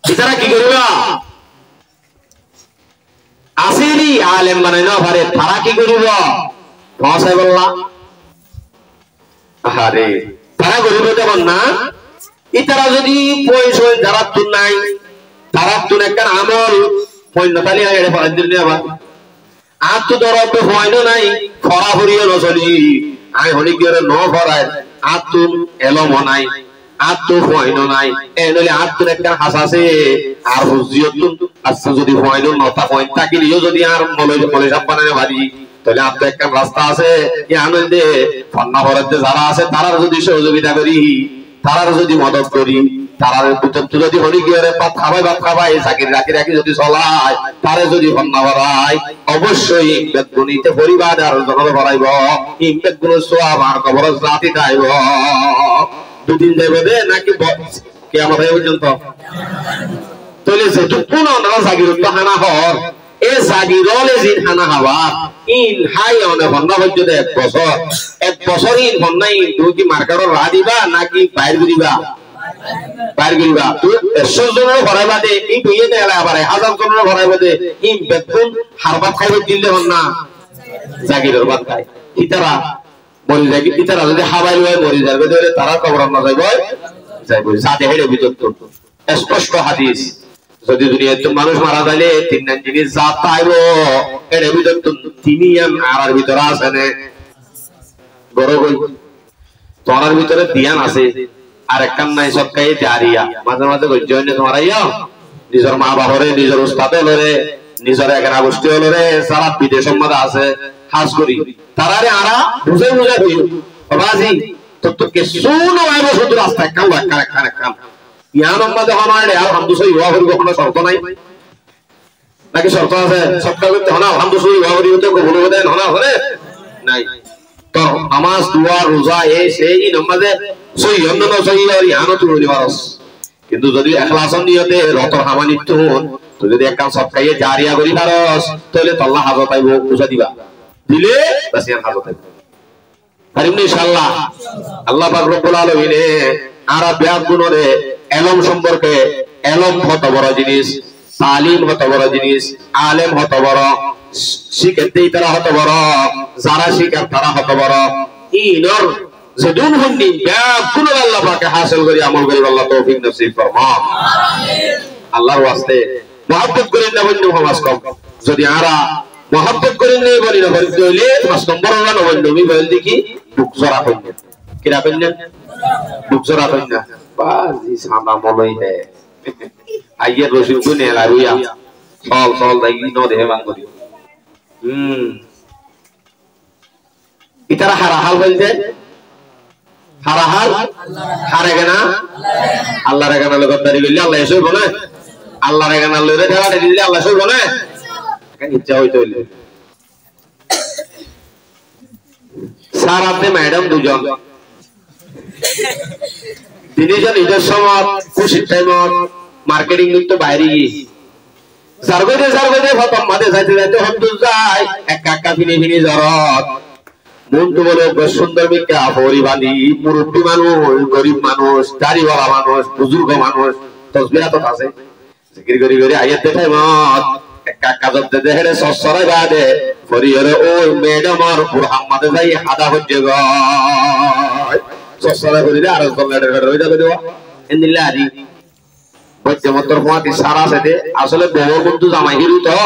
ইতারা কি করিবা আসিরি আলেম মানে না পারে তারা কি করিব ভাষায় বললা আরে তারা করিব তেমন না ইতারা যদি পয়সা যারা তুন নাই তারা তুন একটা আমল পয়নতালি আইড়ে পড়াই দিল আবার আর তো দরব হয়নো নাই ফরা ফরিও নচলি আই হলি কি ন ফরায় আর তুন এলম নাই আর তো হয়নো নাই এনলে আর তুন একটা হাসাছে আর হুজিও তুন আচ্ছা যদি হয়নো নতা পয়েন্ট থাকিলিও যদি আর মলে সাপানে ভারি তাহলে আর তো একটা রাস্তা আছে কি আনন্দে ফন্না ফরাতে যারা আছে তারার যদি সহযোগিতা করি তারার যদি মদত করি তারার যদি হলি কি রে ভাত খাবাই চাকরি রাখি যদি চলায় তারে যদি ফন্না ভরায় অবশ্যই ইমবেদ গুণিতে পরিবার আর জনর ভরাইব ইমবেদ গুণ সওয়াব আর কবর জাতি তাইব দুদিন যাইব দে নাকি কিয়ামত পর্যন্ত তাহলে যেটুকু না জাগির তো হানা হর এ জাগিরলে জিন হানা হওয়া ইন হাই অনে ফন্না পর্যন্ত 1 বছর ইন ফন্না ইন তুই কি মার্কারর রা দিবা নাকি বাইর দিবা বাইর দিবা তুই 100 জনের ভরাইবা দে এই দুইয়ে দেলা আবার 1000 জনের ভরাইবা দে ইন বেতন হারবাত খাইবে দিলে হন না জাগিরের ভাত খায় ইতারা মরি যাগি ইতারা যদি হাওয়াই লয় মরি যাবে ধরে তারা কবর না যাইব সাথে হেড়ে ভিতর তো স্পষ্ট হাদিস যদি দুনিয়াতে মানুষ মারা যাইলে তিন জিনিস জাত পাইব এর ভিতর তো তিনিয়ান আরার ভিতর আছে না বড় কই তোরার ভিতরে ধ্যান আছে আর একখান নাই সব কাই জারিয়া মাঝে মাঝে গজ্জনে তোমারাইয়া নিজের মা বাবারে নিজের উস্তাদ হলরে নিজের একরা গোষ্ঠী হলরে সারা বিদেশ সম্মাদা আছে হাজ করি তারারে আরা বুঝাই বুঝাই হইল বাবাজি তো কে শুনো আইবো শুধু রাস্তায় কাম কাম ইয়ান আমাদের হনারে আর হামদুসই ইয়া করি কোনো শর্ত নাই নাকি শর্ত আছে সবটা করতে হনা হামদুসই ইয়া করি তো কবুল দেন হনা হরে নাই তো নামাজ দোয়া রোজা এই সেই নামাজে সই অন্য সই আর ইয়ানো তুলি মারস কিন্তু যদি ইখলাসন নিয়তে রতর হামানিত হন তো যদি এক কাম সব খাইয়ে জারিয়া করি পারস তাহলে তো আল্লাহ হাজত আইবো বুঝা দিবা দিলে বাস ইয়ান হাজত আইবো পারিমনি ইনশাআল্লাহ আল্লাহ পাক রব্বুল আলামিন আরা ব্যাগ গুণরে এলম সম্পর্কে এলম কত বড় জিনিস তালিম কত বড় জিনিস আলেম কত বড় শিখতে তারা কত বড় যারা শিখার তারা কত বড় ইনর যদুন হন্নি ব্যাগ গুণ আল্লাহ পাকে হাসিল করি আমল করি আল্লাহ তৌফিক নসিব ফরমান আমিন আল্লাহর ওয়াস্তে মহব্বত করেন না বন্ধু সমাজ কম যদি আরা মহব্বত করেন নেই বলি না বলি হইলে 5 নম্বর না বন্ধু আমি বল দেখি বুক জরা কইন কি রাখেন না বুক জরা কইন না বাজি সামা মলই হে আইয়ে রসিম কো নে লাগুয়া সল দাই নো দেহে মান করি ইতারা হারা হাল বলতে হারা হাল হারে গনা আল্লাহ রে গনা লগদারি কইলে আল্লাহ এসে বলে আল্লাহ রে গনা লইরে ঢালা দিলে আল্লাহ এসে বলে কেন ইচ্ছা হইতো হইলে স্যার আপনি ম্যাডাম দুজন তিনজন ঈদের সময় খুশির টাইমত মার্কেটিং করতে বাইরে সার্ভে প্রথম মাঝে যাইতে যাইতে হন্তু যায় এক কাকা ফিনে ফিনে জরত মন তো বলে সুন্দর মিকা পরিবাদী মুরব্বী মানুষ গরিব মানুষ দাড়িওয়ালা মানুষ বুজুর্গ মানুষ তসবিরা তো আছে জিকির করি করি আয়াত টাইমত এক কাকা জব্দে দেহেরে সসরে বাদে ফরিয়রে ওই ম্যাডামার মুহাম্মদে যাই হাদা হজ্জে গয় সসরে করিলে আর বললে রই যাবে দেওয়া ইন্দিল্লাহি বজ্জে মতর ফোয়াতি সারা সেতে আসলে বউর বন্ধু জামাই হিরু তো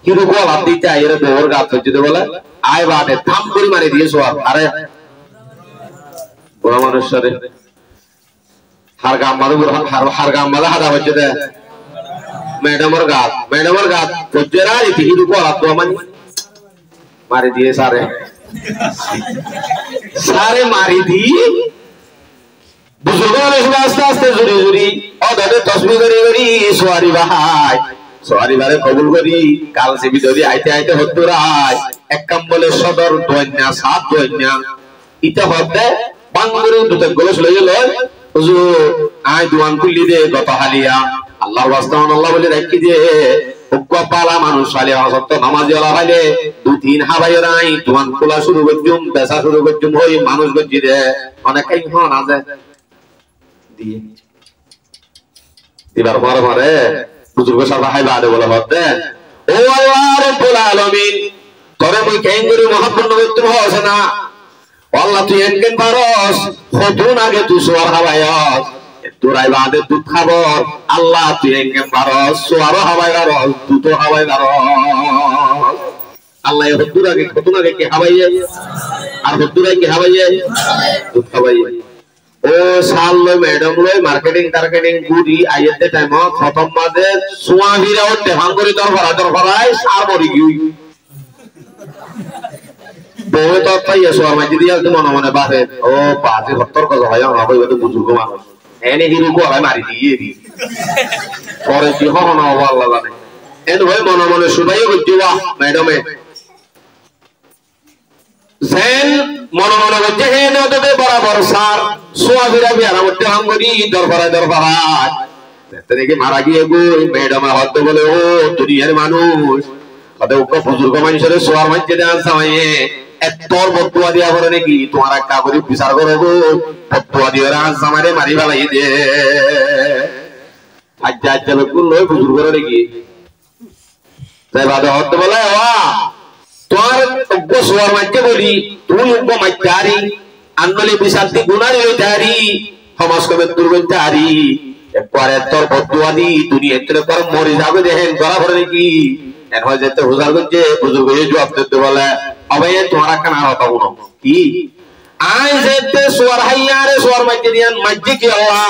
হিরু কো লাভ দিতে আইরে বউর গাত হজ্জে বলে আয় বাদে থাম করে মারি দিয়েছো আরে বড় মানুষরে হার গাম মাদা হাদা হজ্জে দে ম্যাডামের গাত হজ্জেরা ইতি হিরু কো লাভ তো মানি মারি দিয়ে সারে মারি দি বুজুর্গ আস্তে আস্তে জুরি জুরি অদাতে তসবিহ করি করি সোয়ারি বারে কবুল করি কাল সে বিদরি আইতে আইতে হদ্দুরাই এক কাম বলে সদর দোয়না সাত দোয়না ইতে হদ্দে বাঙ্গুরি দুতে গলস লইয়ে লয় হুজুর আই দুয়ান খুলি দে গত হালিয়া আল্লাহর ওয়াস্তে আল্লাহ বলে রাখি দিয়ে উক্কা পালা মানুষ আলে সত্য নামাজি ওলা ভাইলে দুই তিন হাবাই রাই দুয়ান খোলা শুরু করজুম বেচা শুরু করজুম হই মানুষ গজি দে অনেকই হন আছে দিয়ে এবার মারে বুজুর্গ সাহেব হাই বাদে বলে হতে ও আল্লাহ রাব্বুল আলামিন তোরে মই কেন করি মহাপূর্ণ করতে হস না আল্লাহ তুই এনকেন পারস কতদিন আগে তুই সোয়ার হাওয়ায়স তোরাই বাদে দুধ খাবো আল্লাহ তুই এনকেন পারস সোয়ার হাওয়ায় পারস দুধ হাওয়ায় পারস আল্লাহ কতদিন আগে কি হাওয়াইয়ে আর কতদিন আগে কি হাওয়াইয়ে দুধ খাওয়াইয়ে ও সাল লয় ম্যাডাম লয় মার্কেটিং গুডি আইতে টাইম প্রথম মাঝে সোয়া ভিরাও দেহান করে দরবারাই সার মরি গই বউ তো পাইয়া সোয়ার মাঝে দিয়া মনে মনে বাসে ও বাজে সত্তর কথা হয় না কইবে তো বুজুর্গ মানুষ এনে হিরু কো হয় মারি দিয়ে দি পরে কি হন না আল্লাহ জানে এন ভাই মনে মনে সুবাই গজ্জুয়া ম্যাডামে জেন মনে মনে গজ্জে হে নদে বরাবর সার সোয়া ভিরা বিয়ার মধ্যে হাঙ্গরি দরবারায় তেনে মারা গিয়ে গই ম্যাডাম হদ্দ বলে ও দুনিয়ার মানুষ কত বুজুর্গ মানুষের সোয়ার মধ্যে দেন সামাইয়ে তোর বদুয়া দিয়া করে নাকি তোমার একটা করে বিচার করে গো বদুয়া দিয়ে রাজ জামারে মারি ফেলাই দে আজ লোক লই বুজুর্গ নাকি তাই বাদে হদ্দ বলে ওয়া তোর গোসওয়ার মাঝে বলি তুই উগ্র মাইতারি আন্দোলে বিশান্তি গুনারি হইতারি সমাজ কমে দুর্বলতারি একবারে তোর বদুয়াদি দুনিয়া এত পর মরে যাবে দেখেন গলা ভরে নাকি এন হয় যেতে হুজার গঞ্জে বুজুর্গ এই জবাব দিতে বলে আবে তোমারা কানা হতা কোন কি আই যেতে সোয়ার হাইয়ারে সোয়ার মাঝে দিয়ান মাঝে কি আল্লাহ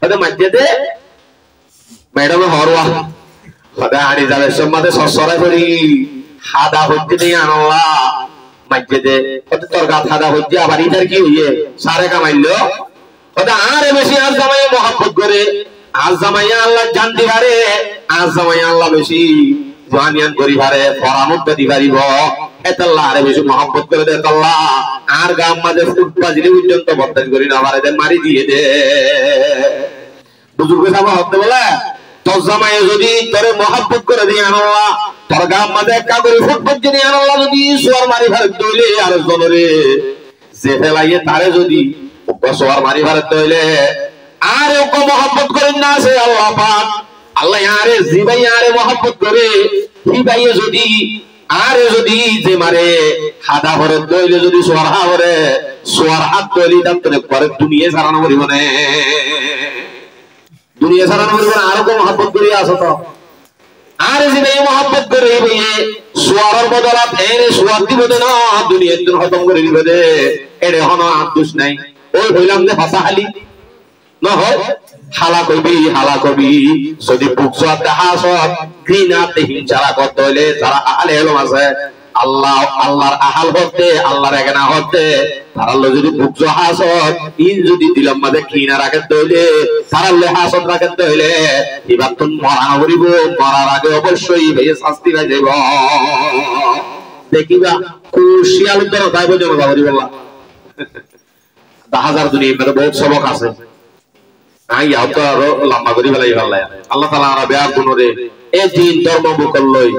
ওটা মাঝে দে ম্যাডাম হরওয়া ওটা আনি যাবে সম্মাদে সসরা করি হাদা হচ্ছে দিয়ে আনলা মাঝে দে ওটা তোর গাত হাদা হচ্ছে আবার ইধার কি হইয়ে সারে কামাইলো ওটা আরে বেশি আজ জামাইয়া মহব্বত করে আজ জামাইয়া আল্লাহ জান দিবারে আজ জামাইয়া আল্লাহ বেশি জানিয়ান করি পারে পরামর্শ দি পারিব এতাল্লাহ আরে বেশি মহব্বত করে দে আল্লাহ আর গাম মাঝে ফুট বাজিলে পর্যন্ত বর্তমান করি না পারে দেন মারি দিয়ে দে বুজুর্গ সাহেব হতে বলে তোর জামাই যদি তোরে মহব্বত করে দিয়ে আল্লাহ তোর গাম মাঝে একটা করে ফুট বাজি দিয়ে আল্লাহ যদি সোয়ার মারি ভারে দইলে আর জনরে যে ফেলাইয়ে তারে যদি সোয়ার মারি ভারে দইলে আর ওকে মহব্বত করেন না সে আল্লাহ পাক আল্লাহ আরে জিবাই আরে মহব্বত করে হিবাইয়ে যদি আরে যদি যে মারে হাদা ভরে দইলে যদি সোয়ার হাওরে সোয়ার হাত দইলি দাম তোরে পরে দুনিয়া সারানো করিব না দুনিয়া সারানো করিব না আরো মহব্বত করিয়া আসো তো আরে জিবাই মহব্বত করে হিবাইয়ে সোয়ারের বদলা ফেরে সোয়ার দিব না দুনিয়া দিন খতম করে দিবে দে এরে হনো আদুস নাই ওই হইলাম যে ফাসাহালি না হয় হালা কবি যদি বুকসত হাসত ঘৃণাতে হিংসা করতে হইলে যারা আহলে ইলম আছে আল্লাহ আল্লাহর আহাল হতে আল্লাহর একানা হতে তারা যদি বুকস হাসত ইন যদি দিলাম মাঝে ঘৃণা রাখতে হইলে তারা হাসত রাখতে হইলে এবার তো মরা করিব মরার আগে অবশ্যই ভাইয়ে শাস্তি পাই যাইব দেখিবা কুশিয়াল উত্তর তাই বলতে বাবারি বললা 10,000 দুনিয়া মেরে বহুত সবক আছে আই আতো আরো লম্বা করি ফেলাই ফেললাই আল্লাহ তাআলা আমরা বেয়ার গুণরে এই দিন ধর্ম মুকল্লই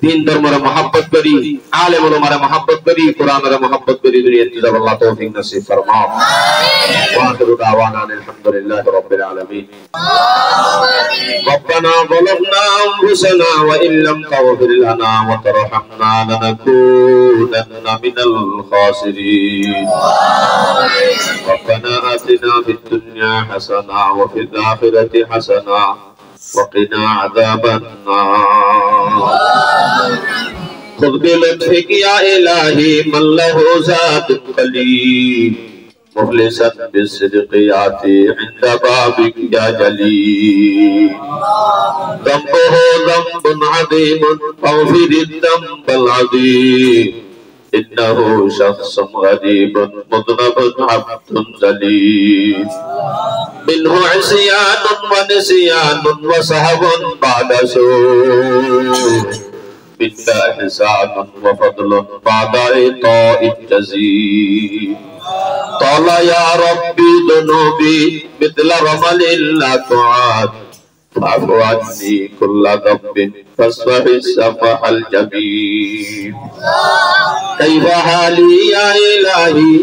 দিন ধর্মরে মহব্বত করি আলেম উলামারে মহব্বত করি কোরআনের মহব্বত করি দুনিয়াতে যাব আল্লাহ তৌফিক নসিব ফরমাও আমিন ওয়া আখিরু দাওয়ানা আলহামদুলিল্লাহি রাব্বিল আলামিন রব্বানা যালামনা আনফুসানা ওয়া ইল্লাম তাগফির লানা ওয়া তারহামনা লানাকুনান্না মিনাল খাসিরিন ربنا آتنا في الدنيا حسنة وفي الآخرة حسنة وقنا عذاب النار خذ بلطفك يا إلهي من له ذات قليل مخلصا بالصدق يأتي عند بابك يا جليل ذنبه ذنب عظيم فاغفر الذنب العظيم إنه شخص غريب مذنب عبد ذليل منه عصيان ونسيان وسهو بعد سوء منك إحسان وفضل بعد عطاء الجزيل طال يا ربي ذنوبي مثل رمل لا تعاد فاعف عني كل ذنب فاصفح الصفح الجميل كيف حالي يا إلهي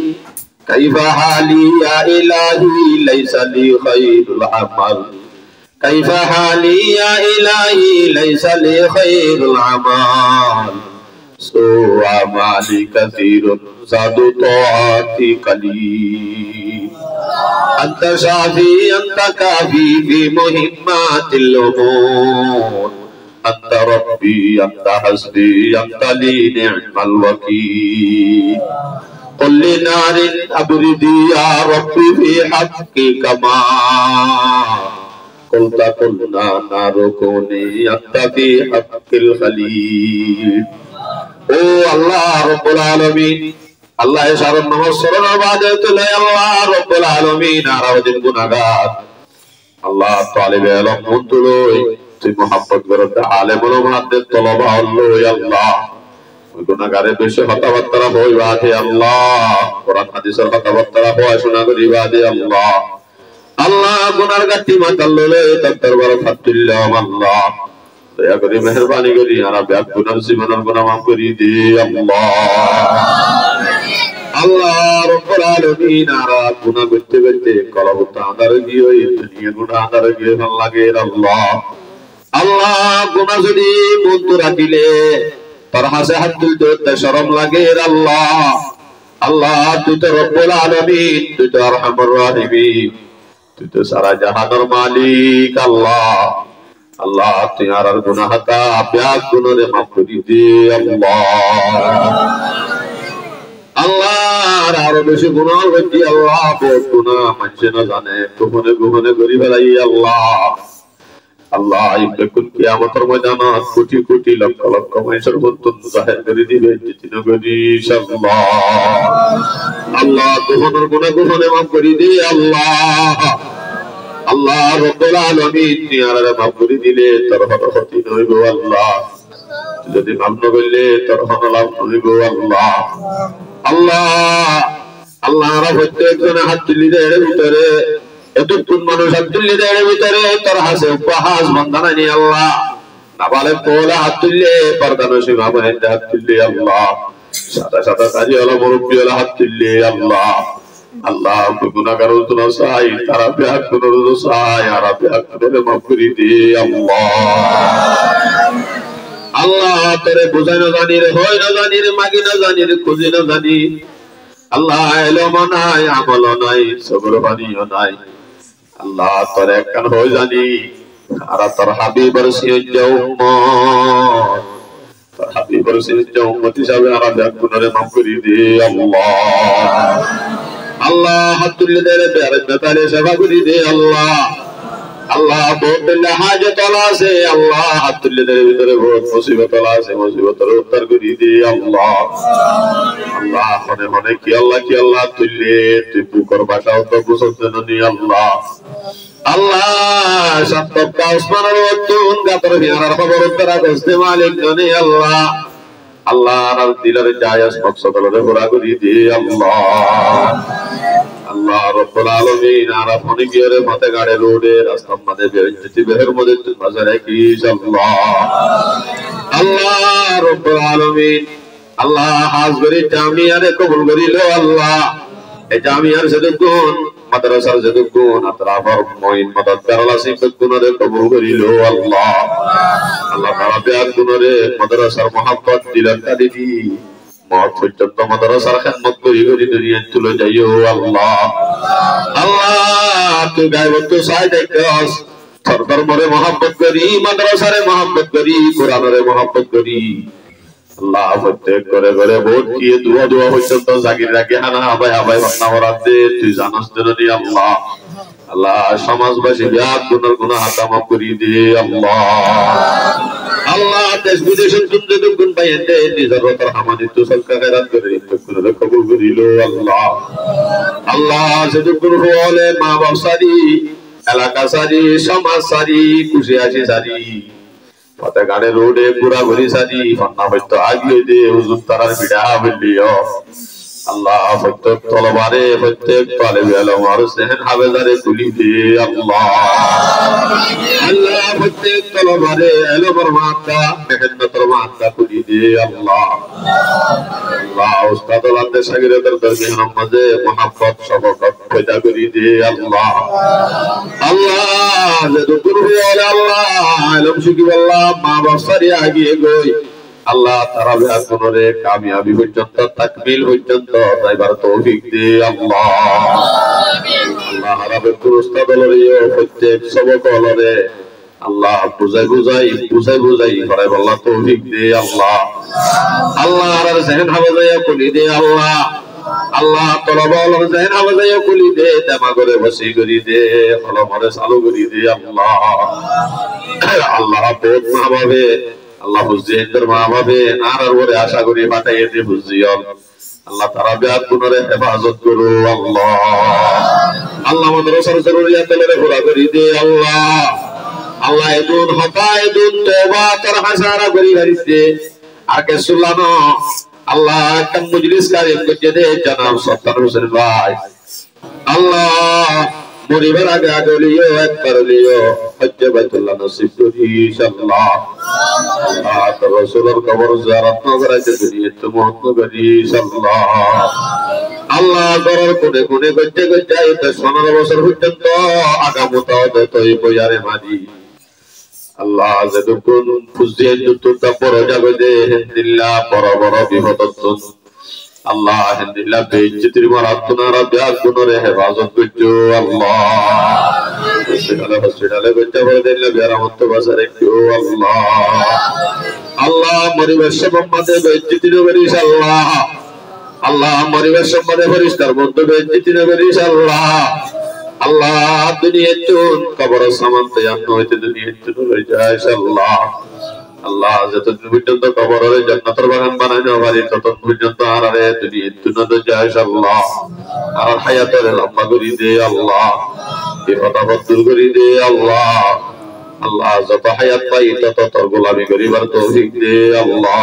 كيف حالي يا إلهي ليس لي خير العمل كيف حالي يا إلهي ليس لي خير العمل سوء أعمالي كثير زاد طاعتي قليل أنت شافي أنت كافي في مهمات الأمور أنت ربي أنت حسبي أنت لي نعم الوكيل قل لنار أبردي يا ربي في حقك ما قلت قلنا نار كوني أنت في حق الخليل ও আল্লাহ রব্বুল আলামিন আল্লাহ শরণ নমস্কার ইবাদত লয় আল্লাহ রব্বুল আলামিন আরাউদ্দিন গুনাহগার আল্লাহ তালিবে ইলম মুতুলই তুই মুহাব্বত করতে আলেম উলামাদের তলবা আল্লাহ আল্লাহ ওই গুনাহগারের বেশি কথাবার্তা হইবা দে আল্লাহ কোরআন হাদিসের কথাবার্তা হয় শোনা করিবা দে আল্লাহ আল্লাহ গুনাহর গাতি মাতাল্লে তার দরবার ফাতুল্লাহ আল্লাহ দয়া করে মেহেরবানি করি আরা ব্যাক গুনাহ জীবনের গুনাহ মাফ করি দে আল্লাহ আল্লাহ রব্বুল আলামিন আরা গুনাহ করতে করতে কলবত আদার গিয়ে এই দুনিয়া গুনাহ আদার গিয়ে ভাল লাগে আল্লাহ আল্লাহ গুনাহ যদি মন তো রাখিলে তোর হাসে হাত তুলতে শরম লাগে আল্লাহ। আল্লাহ তুই তো রব্বুল আলামিন, তুই তো আরহামুর রাহিমিন, তুই তো সারা জাহানের মালিক আল্লাহ। আল্লাহ তুই আর গুনাহ কা ব্যাগ গুনাহে মাফ করে দে আল্লাহ। আল্লাহ আরো বেশি গুনাহ হচ্ছে আল্লাহ, বহুত গুনাহ মানুষ না জানে, গোপনে গোপনে করি ফেলাই আল্লাহ। আল্লাহ ইবকুল কিয়ামতের ময়দানত কোটি কোটি লক্ষ লক্ষ মানুষের বন্ধন জাহির করে দিবে জিতিন করি ইনশাআল্লাহ। আল্লাহ গোপনের গুনাহ গোপনে মাফ করে দে আল্লাহ। আল্লাহ রব্বুল আলামিন নিয়ারে মাফ করে দিলে তোর হতি হইব আল্লাহ, যদি মাফ না করলে তোর লাভ হইব আল্লাহ। আল্লাহ আল্লাহ রা প্রত্যেকজনে হাত তুলি দেয় ভিতরে, এতক্ষণ মানুষ হাত তুলি দেয় ভিতরে তোর হাসে উপহাস বন্ধনা নি আল্লাহ। না বলে কোলা হাত তুললে পর্দানো সীমা বাহিনী হাত তুললে আল্লাহ, সাদা সাদা কাজী হলো মুরব্বী হলো হাত তুললে আল্লাহ। আল্লাহ গুনাহগার উতনা চাই, তারা ব্যাগ গুনাহ চাই, আর ব্যাগ গুনাহ মাফ করে দে আল্লাহ। আল্লাহ তোরে বুঝাই না জানি রে, হয় না জানি রে, মাগি না জানি রে, খুঁজি না জানি আল্লাহ। এলম নাই, আমল নাই, সবর বানিও নাই আল্লাহ। তোর একখান হয়ে জানি আর তোর হাবিবর সিজ্জা উম্মত, তোর হাবিবর সিজ্জা উম্মত হিসাবে আর ব্যাগ গুনাহ মাফ করে দে আল্লাহ। আল্লাহ হাত তুলে দে রে, বেতারে সেবা করে দে আল্লাহ। আল্লাহ বহুত হাজত আছে আল্লাহ, হাত তুলে দে ভিতরে বহুত মুসিবত আছে, মুসিবতের উদ্ধার করে দে আল্লাহ। আল্লাহ মনে মনে কি আল্লাহ তুললে তুই পুকুর বাসাও তো বুঝতেন নি আল্লাহ। আল্লাহ সপ্তকা উসমানের ওতুন গাতর হিয়ার খবর উত্তরা কস্তে মালিক জানে আল্লাহ। আল্লাহ আর দিলের জায়েজ মকসদরে পুরা করে দে আল্লাহ। আল্লাহ রব্বুল আলামিন আর আপনি গিয়ে মাথা গাড়ে রোডে রাস্তা মধ্যে বেঞ্চি বেহের মধ্যে নজর রাখিস আল্লাহ। আল্লাহ রব্বুল আলামিন আল্লাহ হাজরি জামিয়ারে কবুল করিল আল্লাহ। এই জামিয়ার যতগুণ মাদ্রাসার যতগুণ আতরাফর মুইন মদদ করলা সিফত গুণরে কবুল করিল আল্লাহ। আল্লাহ তাআলা ব্যাগ গুণরে মাদ্রাসার মোহাব্বত দিলেন দিদি মত পর্যন্ত মাদ্রাসার খেদমত করি করি দুনিয়া চলে যাইও আল্লাহ। আল্লাহ তুই গায়বত চাই দেখস, তোর ধর্মরে মহব্বত করি, মাদ্রাসারে মহব্বত করি, কোরআনরে মহব্বত করি আল্লাহ। প্রত্যেক করে করে ভোট দিয়ে দুয়া দুয়া পর্যন্ত জাগির রাখি হানা হাবাই হাবাই ভাবনা করাতে তুই জানাস জননী আল্লাহ। আল্লাহ সমাজবাসী ব্যাগ গুনার গুনাহ হাতা মাফ করি দে আল্লাহ। আল্লাহ দেশ বিদেশের যত গুণ পাইতে নিজের রতর হামানিত সলকা খেরাত করে করে কবুল করিল আল্লাহ। আল্লাহ যত গুণ হলে মা বাপ সারি, এলাকা সারি, সমাজ সারি, খুশি আসি সারি, পথে গাড়ি রোডে পুরা ঘুরি সারি ফন্না হইতো আগিয়ে দে হুজুর তারার বিড়া বললিও আল্লাহ। প্রত্যেক তলবারে প্রত্যেক তালেবে ইলম আর সেহন হাবেজারে তুলি দে আল্লাহ। আল্লাহ প্রত্যেক তলবারে ইলমের মাত্রা মেহনতের মাত্রা তুলি দে আল্লাহ। আল্লাহ উস্তাদ আল্লাহর শাগিরদের দরমিয়ানের মাঝে মহব্বত শফকত পয়দা করি দে আল্লাহ। আল্লাহ যদুকুর হল আল্লাহ ইলম শিখিব আল্লাহ, মা বাপ সারি আগিয়ে গই আল্লাহ। তারা ব্যাগ গুণরে কামিয়াবি পর্যন্ত তাকমিল পর্যন্ত যাইবার তৌফিক দে আল্লাহ। আল্লাহ আরবে পুরস্কার দলরিও প্রত্যেক সবক হলরে আল্লাহ বুঝাই বুঝাই বুঝাই বুঝাই করাই আল্লাহ তৌফিক দে আল্লাহ। আল্লাহ আর জেহেন হাফেজাইয়া কুলি দে আল্লাহ। আল্লাহ তলবল জেহেন হাফেজাইয়া কুলি দে, দেমা করে বসি করি দে, কলমরে চালু করি দে আল্লাহ। আল্লাহ বহুত মা বাবে আল্লাহ বুঝিয়ের মা বাবে আর ওরে আশা করি পাঠাইয়ে দে বুঝিয়ল আল্লাহ। তারা ব্যাগ গুণরে হেফাজত করো আল্লাহ। আল্লাহ মাদ্রাসার জরুরিয়াতরে পুরা করে দে আল্লাহ। আল্লাহ এদুন হতা এদুন তওবা তোর হাসারা করি হারিছে আর কে সুলানো আল্লাহ একটা মজলিস কায়েম করে দে জনাব সত্তার হোসেন ভাই। আল্লাহ মরিবার আগে আগে লিও একবার লিও হজ্জে বাইতুল্লাহ নসিব করি ইনশাআল্লাহ। আল্লাহ তোর রাসূলের কবর জিয়ারত করাইতে দুনিয়াতে মহত্ব করি ইনশাআল্লাহ। আল্লাহ গরর কোণে কোণে গজ্জে গজ্জে আইতে 15 বছর পর্যন্ত আগামত তৈ বয়ারে মাদি আল্লাহ যতক্ষণ ফুজিয়ে যতটা বড় জাগদে হিন্দিল্লাহ বড় বড় বিপদত্তন আল্লাহ হিন্দিল্লাহ বেজ্জতির মারাত্মনা রাবিয়া গুনরে হেফাজত করছো আল্লাহ হসপিটালে বেঁচে পড়ে দিলে বেরামত বাজারে কেউ আল্লাহ আল্লাহ মরিবের সম্বন্ধে বেজ্জতি করিস আল্লাহ আল্লাহ মরিবের সম্বন্ধে ফেরেশতার মধ্যে বেজ্জতি করিস আল্লাহ আল্লাহ দুনিয়া চুন কবর সামান্তে জান্ন হইতে দুনিয়া চুন হয়ে যায় আল্লাহ আল্লাহ যতদিন পর্যন্ত কবরের জান্নাতের বাগান বানানো পারি ততদিন পর্যন্ত আরে দুনিয়া চুন যায় আল্লাহ আর হায়াতের লম্বা করে দে আল্লাহ বিপদ দূর করে দে আল্লাহ আল্লাহ যত হায়াত পাই তত তোর গোলামি করিবার তৌফিক দে আল্লাহ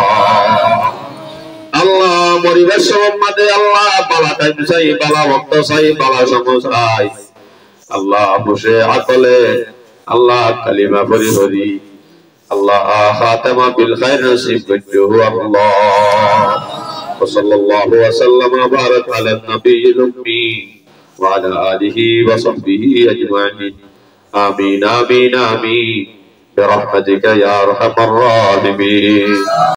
আল্লাহ মরিবার সম্বন্ধে আল্লাহ বালা টাইম চাই বালা ওয়াক্ত চাই বালা সময় চাই আল্লাহ বসে আকলে আল্লাহ কালিমা পড়ি পড়ি আল্লাহ খাতামা বিল খাইর নসিব করো আল্লাহ সাল্লাল্লাহু ওয়া সাল্লাম ওয়া বারাক আলা নবিয়িল উম্মি ওয়া আলা আলিহি ওয়া সাহবিহি আজমাইন আমিন আমিন আমিন برحمتك يا ارحم الراحمين